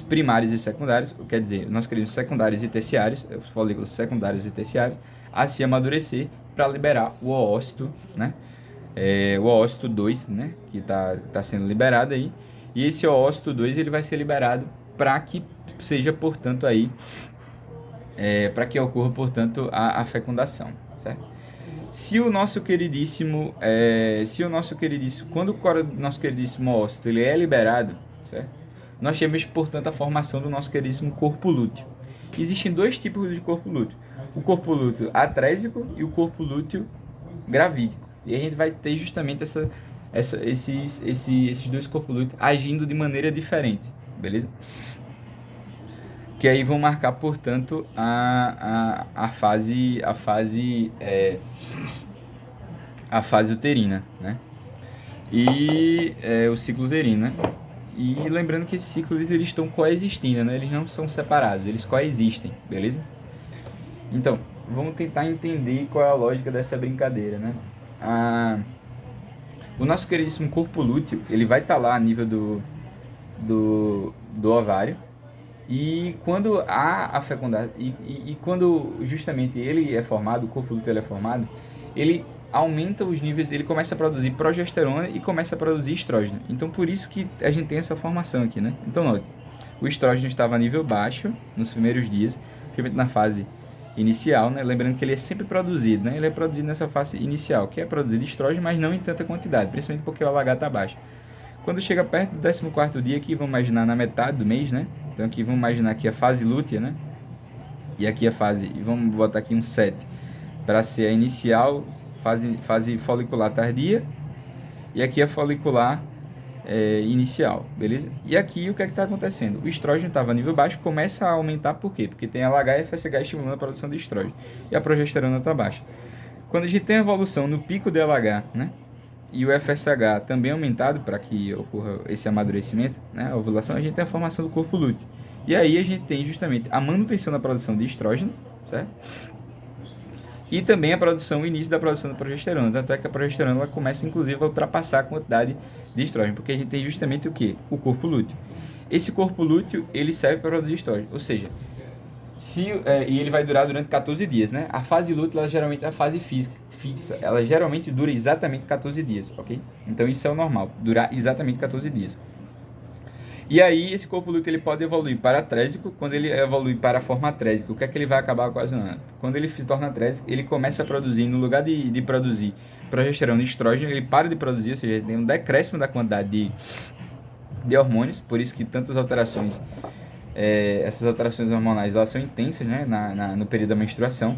primários e secundários, quer dizer, nossos queridos secundários e terciários, os folículos secundários e terciários, a se amadurecer para liberar o oócito, né? O oócito 2, né? Que tá sendo liberado aí, e esse oócito 2 ele vai ser liberado para que seja, portanto, aí para que ocorra, portanto, a fecundação, certo? Se o nosso queridíssimo, quando o nosso queridíssimo ócito ele é liberado, certo? Nós temos, portanto, a formação do nosso queridíssimo corpo lúteo. Existem dois tipos de corpo lúteo: o corpo lúteo atrésico e o corpo lúteo gravídico. E a gente vai ter justamente esses dois corpos lúteos agindo de maneira diferente, beleza? Que aí vão marcar, portanto, a fase uterina, né? E o ciclo uterino, né? E lembrando que esses ciclos eles estão coexistindo, né? Eles não são separados, eles coexistem, beleza? Então, vamos tentar entender qual é a lógica dessa brincadeira, né? O nosso queridíssimo corpo lúteo, ele vai estar lá a nível do ovário. E quando há a fecundação, e quando justamente ele é formado, o corpo lúteo ele é formado, ele aumenta os níveis, ele começa a produzir progesterona e começa a produzir estrógeno. Então por isso que a gente tem essa formação aqui, né? Então note, o estrógeno estava a nível baixo nos primeiros dias, principalmente na fase inicial, né? Lembrando que ele é sempre produzido, né? Ele é produzido nessa fase inicial, que é produzido estrógeno, mas não em tanta quantidade, principalmente porque o LH está baixo. Quando chega perto do 14º dia, aqui vamos imaginar na metade do mês, né? Então aqui vamos imaginar aqui a fase lútea, né? E aqui a fase, vamos botar aqui um 7 para ser a inicial, fase folicular tardia, e aqui a folicular inicial, beleza? E aqui o que é que está acontecendo? O estrógeno estava a nível baixo, começa a aumentar, por quê? Porque tem LH e FSH estimulando a produção de estrógeno, e a progesterona está baixa. Quando a gente tem a evolução no pico do LH, né? E o FSH também aumentado para que ocorra esse amadurecimento, né, a ovulação, a gente tem a formação do corpo lúteo. E aí a gente tem justamente a manutenção da produção de estrógeno, certo? e também o início da produção da progesterona. Tanto é que a progesterona ela começa, inclusive, a ultrapassar a quantidade de estrógeno, porque a gente tem justamente o quê? O corpo lúteo. Esse corpo lúteo, ele serve para produzir estrógeno, ou seja, e ele vai durar durante 14 dias, né? A fase lútea, ela geralmente é a fase fixa, ela geralmente dura exatamente 14 dias, ok? Então isso é o normal, durar exatamente 14 dias. E aí, esse corpo lúteo ele pode evoluir para trésico. Quando ele evolui para a forma trésica, o que é que ele vai acabar ocasionando? Quando ele se torna trésico, ele começa a produzir, no lugar de produzir progesterona e estrógeno, ele para de produzir, ou seja, ele tem um decréscimo da quantidade de hormônios. Por isso que tantas alterações, essas alterações hormonais, elas são intensas, né, no período da menstruação.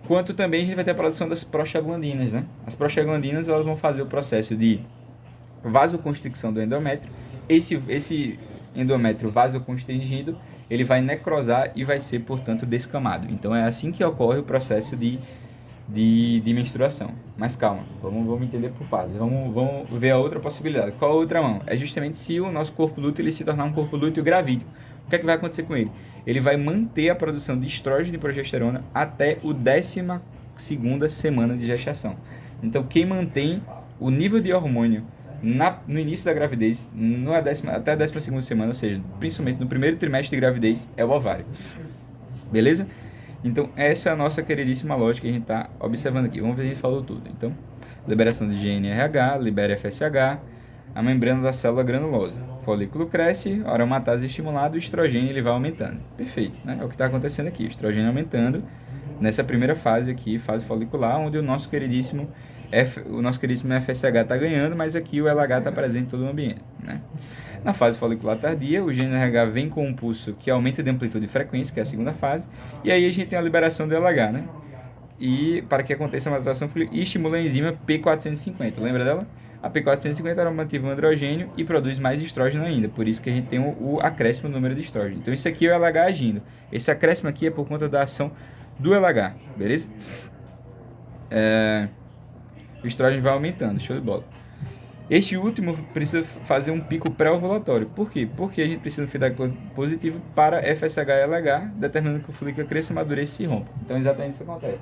Quanto também a gente vai ter a produção das prostaglandinas, né? As prostaglandinas, elas vão fazer o processo de vasoconstricção do endométrio. Esse endométrio vasoconstringido, ele vai necrosar e vai ser, portanto, descamado. Então é assim que ocorre o processo de menstruação. Mas calma, vamos entender por partes. Vamos ver a outra possibilidade. Qual a outra mão? É justamente se o nosso corpo lúteo ele se tornar um corpo lúteo gravídico. O que é que vai acontecer com ele? Ele vai manter a produção de estrógeno e progesterona até a 12ª semana de gestação. Então quem mantém o nível de hormônio no início da gravidez, até a 12ª semana, ou seja, principalmente no primeiro trimestre de gravidez, é o ovário. Beleza? Então, essa é a nossa queridíssima lógica que a gente está observando aqui. Vamos ver se a gente falou tudo. Então, liberação de GNRH, libera FSH, a membrana da célula granulosa. O folículo cresce, a aromatase é estimulada, o estrogênio ele vai aumentando. Perfeito, né? É o que está acontecendo aqui. O estrogênio aumentando nessa primeira fase aqui, fase folicular, onde o nosso queridíssimo FSH está ganhando, mas aqui o LH está presente em todo o ambiente, né? Na fase folicular tardia, o GNRH vem com um pulso que aumenta de amplitude e frequência, que é a segunda fase, e aí a gente tem a liberação do LH, né? E para que aconteça a maturação folicular, e estimula a enzima P450, lembra dela? A P450 aromativa o androgênio e produz mais estrógeno ainda, por isso que a gente tem o acréscimo no número de estrógeno. Então isso aqui é o LH agindo, esse acréscimo aqui é por conta da ação do LH, beleza? O estrógeno vai aumentando, show de bola. Este último precisa fazer um pico pré-ovulatório. Por quê? Porque a gente precisa de um feedback positivo para FSH e LH, determinando que o folículo cresça, amadureça e se rompa. Então, exatamente isso que acontece.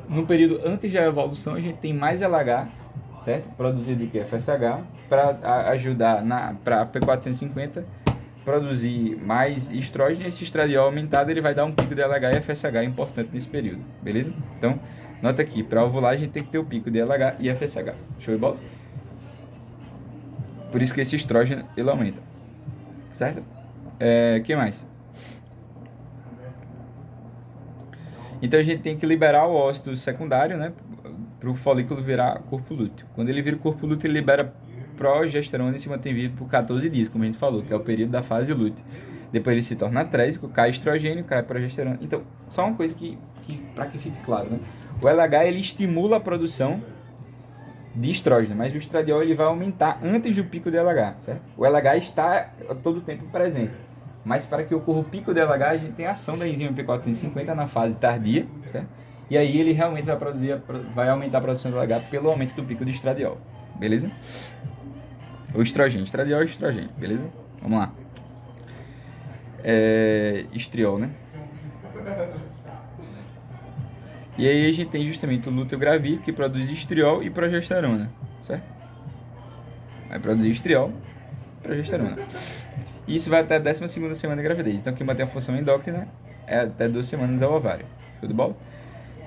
No período antes da evolução, a gente tem mais LH, certo? Produzido do que FSH, para ajudar para a P450 produzir mais estrógeno. Esse estradiol aumentado, ele vai dar um pico de LH e FSH importante nesse período, beleza? Então, nota aqui, para ovular a gente tem que ter o pico de LH e FSH. Show de bola? Por isso que esse estrógeno ele aumenta, certo? Que mais? Então a gente tem que liberar o ócito secundário, né, para o folículo virar corpo lúteo. Quando ele vira o corpo lúteo, ele libera progesterona e se mantém vivo por 14 dias, como a gente falou, que é o período da fase lútea. Depois ele se torna trésico, cai estrogênio, cai progesterona. Então, só uma coisa que para que fique claro, né? O LH ele estimula a produção de estrógeno, mas o estradiol ele vai aumentar antes do pico de LH, certo? O LH está a todo tempo presente, mas para que ocorra o pico de LH, a gente tem a ação da enzima P450 na fase tardia, certo? E aí ele realmente vai aumentar a produção de LH pelo aumento do pico de estradiol, beleza? O estrogênio, estradiol e estrogênio, beleza? Vamos lá. Estriol, né? E aí a gente tem justamente o lúteo gravídico que produz estriol e progesterona, certo? Vai produzir estriol e progesterona. E isso vai até a 12ª semana de gravidez. Então quem mantém a função endócrina é até 2 semanas ao ovário. Show de bola?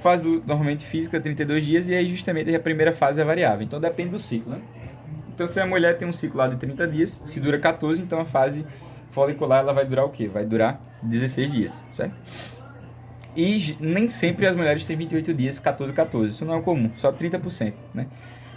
Fase normalmente física, 32 dias, e aí justamente a primeira fase é variável. Então depende do ciclo, né? Então se a mulher tem um ciclo lá de 30 dias, se dura 14, então a fase folicular ela vai durar o quê? Vai durar 16 dias, certo? E nem sempre as mulheres têm 28 dias, 14. Isso não é comum, só 30%, né?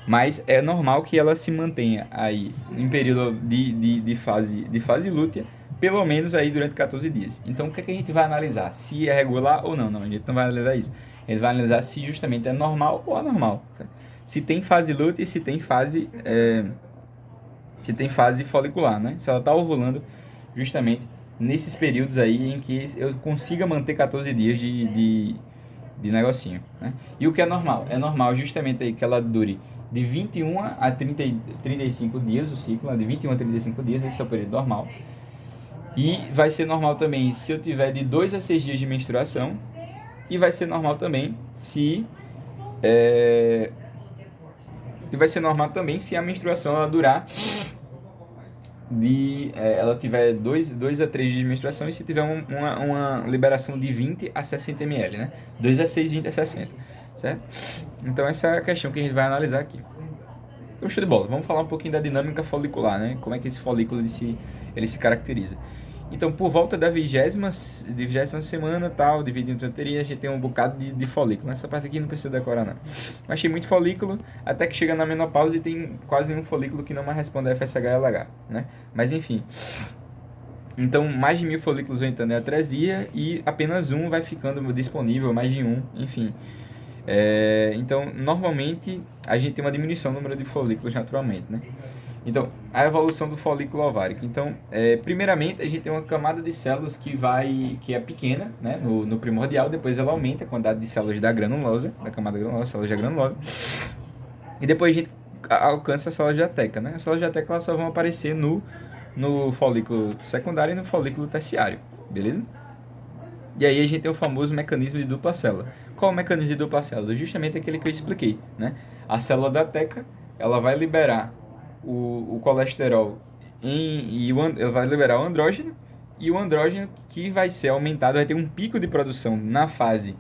Mas é normal que ela se mantenha aí em período de fase lútea, pelo menos aí durante 14 dias. Então o que é que a gente vai analisar? Se é regular ou não? Não, a gente não vai analisar isso. A gente vai analisar se justamente é normal ou anormal, certo? Se tem fase lútea e se tem fase folicular, né? Se ela está ovulando justamente nesses períodos aí em que eu consiga manter 14 dias de negocinho, né? E o que é normal? É normal justamente aí que ela dure de 21 a 35 dias o ciclo, de 21 a 35 dias, esse é o período normal. E vai ser normal também se eu tiver de 2 a 6 dias de menstruação E vai ser normal também se é, e vai ser normal também se a menstruação ela durar ela tiver 2 a 3 dias de menstruação e se tiver uma liberação de 20 a 60 ml, né? 2 a 6, 20 a 60, certo? Então essa é a questão que a gente vai analisar aqui. Então, show de bola. Vamos falar um pouquinho da dinâmica folicular, né? Como é que esse folículo ele se caracteriza. Então, por volta da 20ª semana, tal, dividido entre anterior, a gente tem um bocado de folículo. Essa parte aqui não precisa decorar, não. Achei muito folículo, até que chega na menopausa e tem quase nenhum folículo que não mais responde a FSH e LH, né? Mas, enfim. Então, mais de 1000 folículos vão entrando em atresia e apenas um vai ficando disponível, mais de um, enfim. Então, normalmente, a gente tem uma diminuição no número de folículos naturalmente, né? Então, a evolução do folículo ovárico. Então, primeiramente, a gente tem uma camada de células que é pequena, né, no primordial, depois ela aumenta a quantidade de células da granulosa, da camada granulosa, células da granulosa, e depois a gente alcança as células de ateca, né? As células de ateca elas só vão aparecer no folículo secundário e no folículo terciário, beleza? E aí a gente tem o famoso mecanismo de dupla célula. Qual é o mecanismo de dupla célula? Justamente aquele que eu expliquei, né? A célula da ateca, ela vai liberar o colesterol ela vai liberar o andrógeno, e o andrógeno que vai ser aumentado, vai ter um pico de produção na fase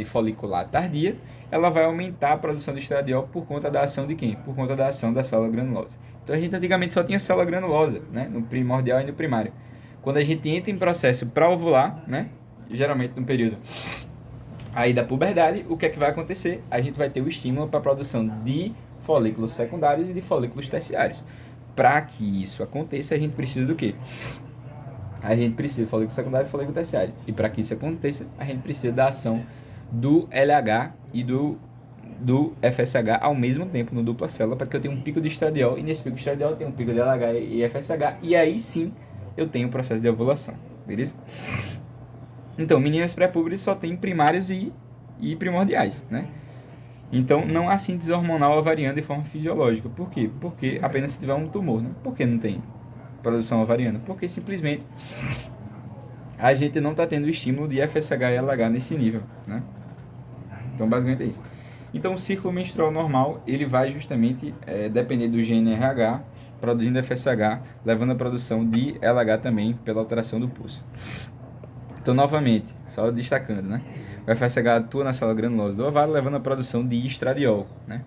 folicular tardia, ela vai aumentar a produção de estradiol por conta da ação de quem? Por conta da ação da célula granulosa. Então a gente antigamente só tinha célula granulosa, né? No primordial e no primário. Quando a gente entra em processo para ovular, né? Geralmente no período aí da puberdade, o que é que vai acontecer? A gente vai ter o estímulo para a produção de folículos secundários e de folículos terciários. Para que isso aconteça, a gente precisa do quê? A gente precisa de folículo secundário e folículo terciário. E para que isso aconteça, a gente precisa da ação do LH e do FSH ao mesmo tempo no dupla célula, para que eu tenha um pico de estradiol, e nesse pico de estradiol eu tenho um pico de LH e FSH, e aí sim eu tenho o processo de ovulação, beleza? Então, meninas pré-púberes só tem primários e primordiais, né? Então, não há síntese hormonal ovariana de forma fisiológica. Por quê? Porque apenas se tiver um tumor, né? Por que não tem produção ovariana? Porque simplesmente a gente não está tendo o estímulo de FSH e LH nesse nível, né? Então, basicamente é isso. Então, o ciclo menstrual normal, ele vai justamente depender do gene RH, produzindo FSH, levando a produção de LH também pela alteração do pulso. Então, novamente, só destacando, né? O FSH atua na célula granulosa do ovário, levando a produção de estradiol, né?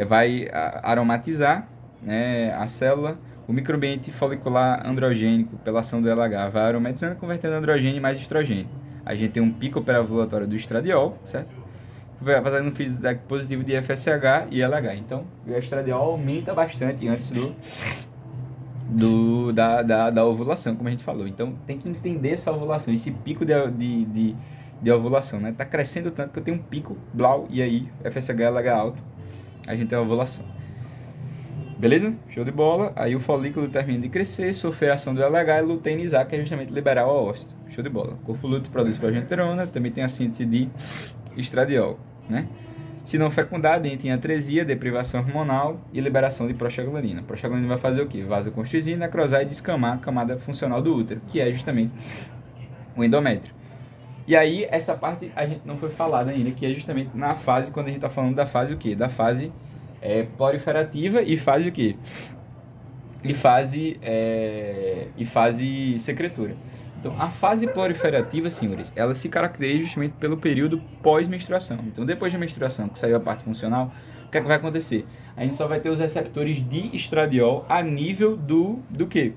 Vai aromatizar, né, a célula, o microambiente folicular androgênico, pela ação do LH, vai aromatizando, convertendo androgênio em mais estrogênio. A gente tem um pico pré-ovulatório do estradiol, certo? Vai fazendo um feedback positivo de FSH e LH. Então, o estradiol aumenta bastante antes da ovulação, como a gente falou. Então, tem que entender essa ovulação, esse pico de ovulação, né? Tá crescendo tanto que eu tenho um pico, blau, e aí FSH, LH alto, a gente tem a ovulação. Beleza? Show de bola. Aí o folículo termina de crescer, sofrer a ação do LH e luteinizar, que é justamente liberar o óvulo. Show de bola. O corpo lúteo produz progesterona, também tem a síntese de estradiol, né? Se não fecundado, entra em atresia, deprivação hormonal e liberação de prostaglandina. A prostaglandina vai fazer o quê? Vasoconstruzir, necrosar e descamar a camada funcional do útero, que é justamente o endométrio. E aí, essa parte a gente não foi falada ainda, que é justamente na fase, quando a gente está falando da fase o quê? Da fase proliferativa e fase o quê? E fase secretora. Então, a fase proliferativa, senhores, ela se caracteriza justamente pelo período pós-menstruação. Então, depois da menstruação, que saiu a parte funcional, o que é que vai acontecer? A gente só vai ter os receptores de estradiol a nível do quê?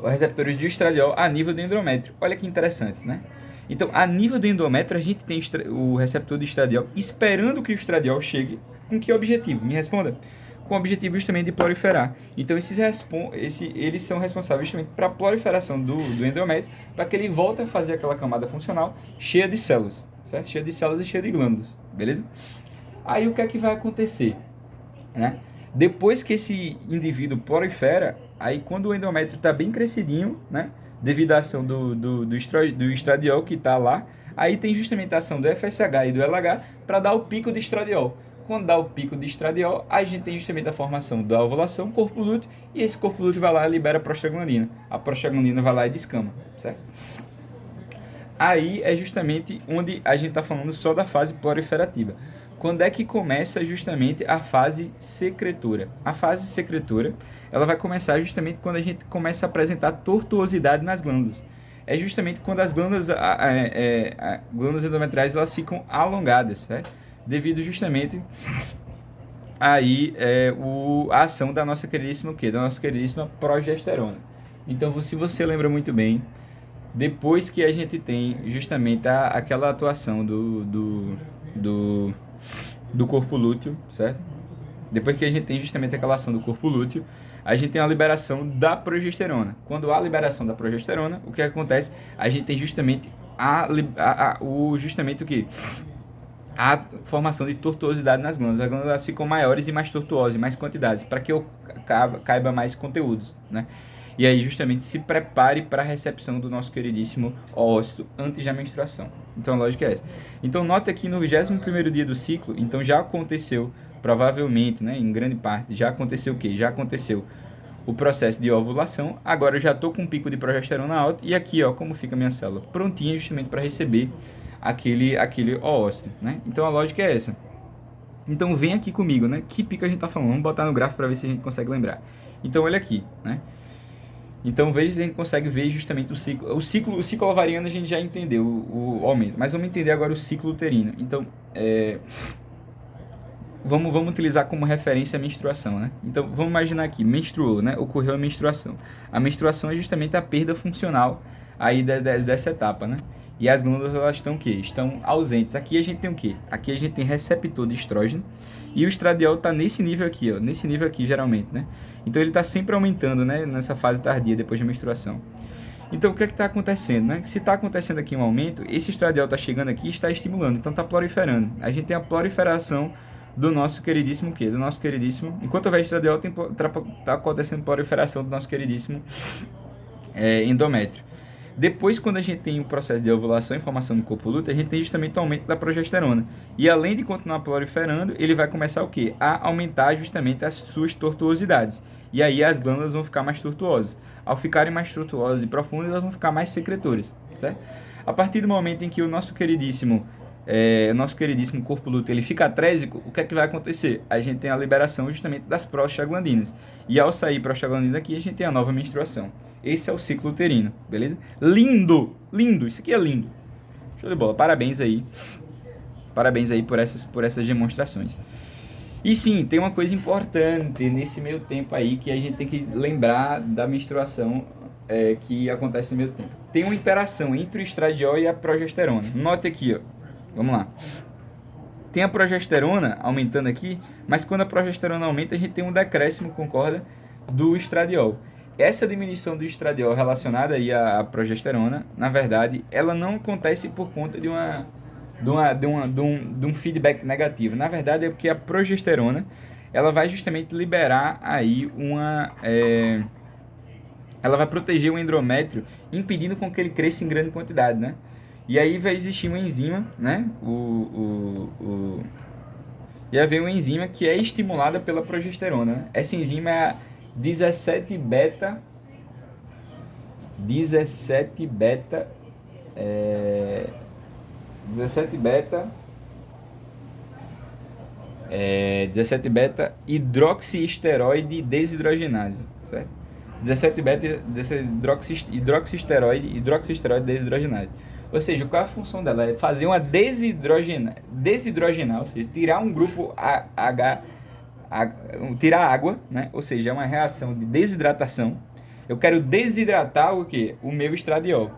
Os receptores de estradiol a nível do endométrio. Olha que interessante, né? Então, a nível do endométrio, a gente tem o receptor de estradiol esperando que o estradiol chegue. Com que objetivo? Me responda. Com o objetivo justamente de proliferar. Então, eles são responsáveis justamente para a proliferação do endométrio, para que ele volte a fazer aquela camada funcional cheia de células, certo? Cheia de células e cheia de glândulas, beleza? Aí, o que é que vai acontecer? Né? Depois que esse indivíduo prolifera, aí quando o endométrio está bem crescidinho, né? Devido à ação do estradiol que está lá, aí tem justamente a ação do FSH e do LH para dar o pico de estradiol. Quando dá o pico de estradiol, a gente tem justamente a formação da ovulação, corpo lúteo, e esse corpo lúteo vai lá e libera a prostaglandina. A prostaglandina vai lá e descama, certo? Aí é justamente onde a gente está falando só da fase proliferativa. Quando é que começa justamente a fase secretora? A fase secretora, ela vai começar justamente quando a gente começa a apresentar tortuosidade nas glândulas. É justamente quando as glândulas, glândulas endometriais, elas ficam alongadas, certo? Devido justamente aí a ação da nossa queridíssima o quê? Da nossa queridíssima progesterona. Então, se você lembra muito bem, depois que a gente tem justamente aquela atuação do corpo lúteo, certo? Depois que a gente tem justamente aquela ação do corpo lúteo, a gente tem a liberação da progesterona. Quando há a liberação da progesterona, o que acontece? A gente tem justamente justamente o que? A formação de tortuosidade nas glândulas. As glândulas ficam maiores e mais tortuosas, em mais quantidades, para que caiba mais conteúdos, né? E aí justamente se prepare para a recepção do nosso queridíssimo óvulo antes da menstruação. Então a lógica é essa. Então nota aqui no 21º dia do ciclo, então já aconteceu, provavelmente, né, em grande parte, já aconteceu o quê? Já aconteceu o processo de ovulação, agora eu já estou com um pico de progesterona alto, e aqui, ó, como fica a minha célula? Prontinha justamente para receber aquele óvulo, né? Então a lógica é essa. Então vem aqui comigo, né? Que pico a gente está falando? Vamos botar no gráfico para ver se a gente consegue lembrar. Então olha aqui, né? Então veja se a gente consegue ver justamente o ciclo. O ciclo ovariano a gente já entendeu, o aumento. Mas vamos entender agora o ciclo uterino. Então, vamos utilizar como referência a menstruação, né? Então vamos imaginar aqui, menstruou, né? Ocorreu a menstruação. A menstruação é justamente a perda funcional aí dessa etapa, né? E as glândulas, elas estão o quê? Estão ausentes. Aqui a gente tem o quê? Aqui a gente tem receptor de estrógeno. E o estradiol está nesse nível aqui, ó. Nesse nível aqui, geralmente, né? Então ele está sempre aumentando, né? Nessa fase tardia, depois da menstruação. Então o que é que está acontecendo, né? Se está acontecendo aqui um aumento, esse estradiol está chegando aqui e está estimulando. Então está proliferando. A gente tem a proliferação do nosso queridíssimo o quê? Do nosso queridíssimo... Enquanto houver estradiol, está acontecendo proliferação do nosso queridíssimo endométrio. Depois, quando a gente tem o processo de ovulação e formação do corpo lúteo, a gente tem justamente o aumento da progesterona. E além de continuar proliferando, ele vai começar o quê? A aumentar justamente as suas tortuosidades. E aí as glândulas vão ficar mais tortuosas. Ao ficarem mais tortuosas e profundas, elas vão ficar mais secretoras, certo? A partir do momento em que o nosso queridíssimo corpo lúteo ele fica atrésico, o que é que vai acontecer? A gente tem a liberação justamente das prostaglandinas. E ao sair prostaglandina aqui, a gente tem a nova menstruação. Esse é o ciclo uterino, beleza? Lindo! Lindo! Isso aqui é lindo. Show de bola. Parabéns aí. Parabéns aí por essas demonstrações. E sim, tem uma coisa importante nesse meio tempo aí que a gente tem que lembrar da menstruação que acontece no meio tempo. Tem uma interação entre o estradiol e a progesterona. Note aqui, ó. Vamos lá. Tem a progesterona aumentando aqui, mas quando a progesterona aumenta, a gente tem um decréscimo, concorda, do estradiol. Essa diminuição do estradiol relacionada aí à progesterona, na verdade, ela não acontece por conta de um feedback negativo. Na verdade, é porque a progesterona, ela vai justamente liberar aí ela vai proteger o endométrio, impedindo com que ele cresça em grande quantidade, né? E aí vai existir uma enzima, né? E aí vem uma enzima que é estimulada pela progesterona, né? Essa enzima é a 17 beta 17 beta hidroxiesteroide desidrogenase, certo? 17 beta hidroxiesteroide desidrogenase. Ou seja, qual é a função dela? É fazer uma desidrogenar, ou seja, tirar um grupo tirar água, né? Ou seja, é uma reação de desidratação. Eu quero desidratar o quê? O meu estradiol.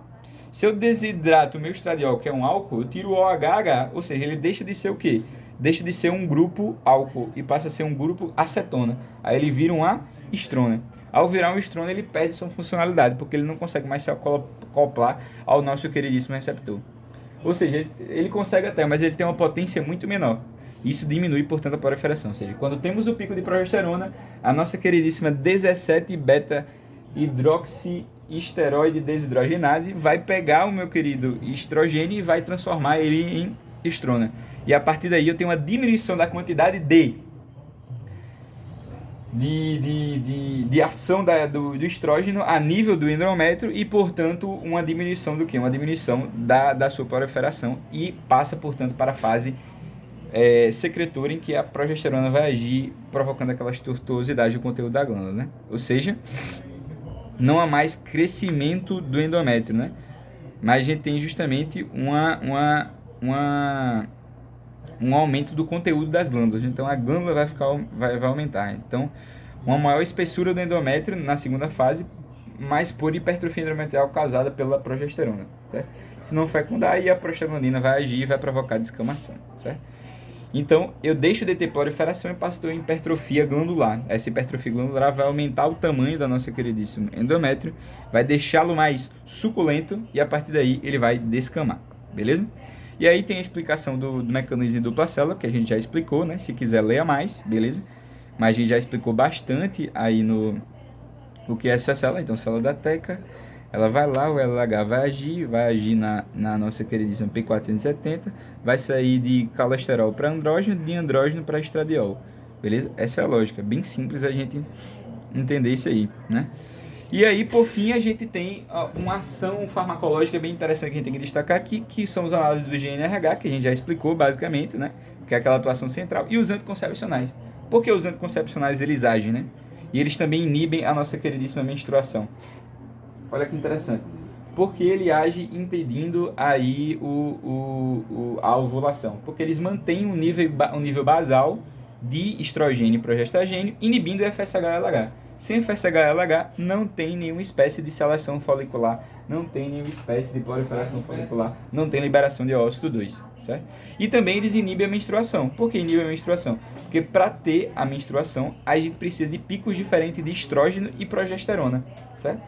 Se eu desidrato o meu estradiol, que é um álcool, eu tiro o OHH, ou seja, ele deixa de ser o quê? Deixa de ser um grupo álcool e passa a ser um grupo acetona. Aí ele vira uma estrona. Ao virar um estrona, ele perde sua funcionalidade, porque ele não consegue mais se acoplar ao nosso queridíssimo receptor. Ou seja, ele consegue até, mas ele tem uma potência muito menor. Isso diminui, portanto, a proliferação. Ou seja, quando temos o pico de progesterona, a nossa queridíssima 17 beta hidroxiesteroide desidrogenase vai pegar o meu querido estrogênio e vai transformar ele em estrona. E a partir daí eu tenho uma diminuição da quantidade de de ação do estrógeno a nível do endométrio e, portanto, uma diminuição do quê? Uma diminuição da sua proliferação e passa, portanto, para a fase secretora em que a progesterona vai agir provocando aquelas tortuosidades do conteúdo da glândula, né? Ou seja, não há mais crescimento do endométrio, né? Mas a gente tem justamente um aumento do conteúdo das glândulas. Então a glândula vai aumentar. Então, uma maior espessura do endométrio na segunda fase, mas por hipertrofia endometrial causada pela progesterona, certo? Se não fecundar, aí a prostaglandina vai agir e vai provocar descamação, certo? Então, eu deixo de ter proliferação e passo a ter hipertrofia glandular. Essa hipertrofia glandular vai aumentar o tamanho da nossa queridíssima endométrio, vai deixá-lo mais suculento e a partir daí ele vai descamar, beleza? E aí tem a explicação do mecanismo de dupla célula, que a gente já explicou, né? Se quiser, leia mais, beleza? Mas a gente já explicou bastante aí no o que é essa célula. Então, célula da teca, ela vai lá, o LH vai agir na nossa queridíssima P470, vai sair de colesterol para andrógeno, de andrógeno para estradiol, beleza? Essa é a lógica, bem simples a gente entender isso aí, né? E aí, por fim, a gente tem uma ação farmacológica bem interessante que a gente tem que destacar aqui, que são os análises do GNRH, que a gente já explicou basicamente, né? Que é aquela atuação central, e os anticoncepcionais. Por que os anticoncepcionais eles agem, né? E eles também inibem a nossa queridíssima menstruação. Olha que interessante. Porque ele age impedindo aí a ovulação. Porque eles mantêm um nível basal de estrogênio e progestagênio, inibindo o FSH-LH. Sem FSH-LH não tem nenhuma espécie de seleção folicular, não tem nenhuma espécie de proliferação folicular, não tem liberação de ócito 2, certo? E também eles inibem a menstruação. Por que inibem a menstruação? Porque para ter a menstruação, a gente precisa de picos diferentes de estrógeno e progesterona, certo?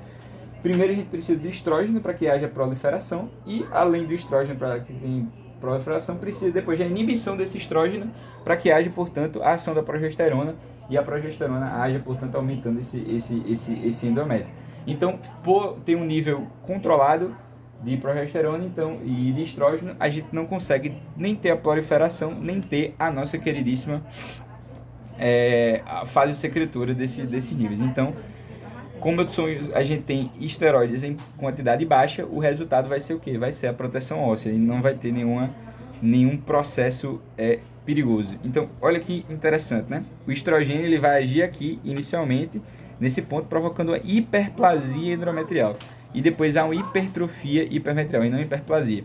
Primeiro a gente precisa do estrógeno para que haja proliferação e além do estrógeno para que tenha proliferação, precisa depois da inibição desse estrógeno para que haja, portanto, a ação da progesterona e a progesterona haja, portanto, aumentando esse endométrio. Então, por ter um nível controlado de progesterona e de estrógeno, a gente não consegue nem ter a proliferação, nem ter a nossa queridíssima a fase secretora desses níveis. Então, como a gente tem esteroides em quantidade baixa, o resultado vai ser o quê? Vai ser a proteção óssea e não vai ter nenhum processo perigoso. Então, olha que interessante, né? O estrogênio ele vai agir aqui, inicialmente, nesse ponto, provocando uma hiperplasia endometrial. E depois há uma hipertrofia hipermetrial e não hiperplasia.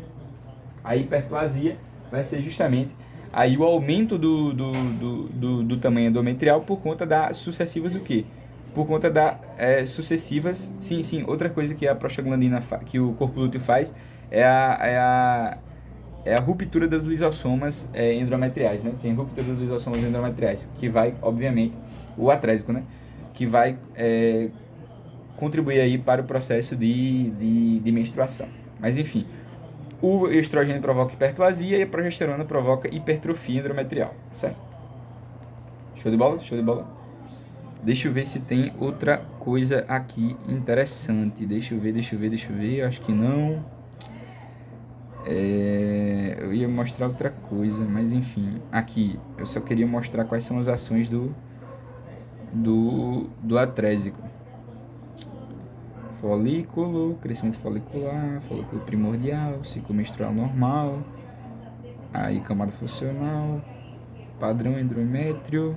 A hiperplasia vai ser justamente aí o aumento do tamanho endometrial por conta das sucessivas o quê? Por conta das sucessivas... Sim, outra coisa que a prostaglandina que o corpo lúteo faz é a ruptura das lisossomas endometriais, né? Tem ruptura das lisossomas endometriais, que vai, obviamente, o atrésico, né? Que vai contribuir aí para o processo de menstruação. Mas, enfim, o estrogênio provoca hiperplasia e a progesterona provoca hipertrofia endometrial, certo? Show de bola? Show de bola. Deixa eu ver se tem outra coisa aqui interessante. Deixa eu ver. Acho que não. Eu ia mostrar outra coisa, mas enfim. Aqui, eu só queria mostrar quais são as ações do atrésico. Folículo, crescimento folicular, folículo primordial, ciclo menstrual normal, aí camada funcional, padrão endométrio.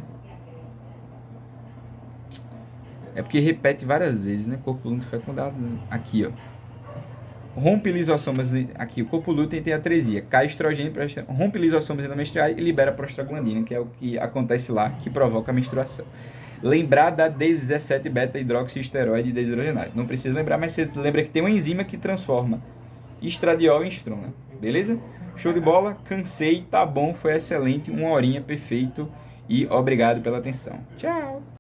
É porque repete várias vezes, né? Corpo lúteo fecundado. Aqui, ó. Rompe lisossomas. Aqui, o corpo lúteo tem atresia. Cai estrogênio, rompe lisossomas endometriais e libera prostaglandina, que é o que acontece lá, que provoca a menstruação. Lembrar da D17-beta-hidroxiesteroide desidrogenase. Não precisa lembrar, mas você lembra que tem uma enzima que transforma estradiol em estrona. Beleza? Show de bola. Cansei, tá bom, foi excelente. 1 horinha, perfeito. E obrigado pela atenção. Tchau!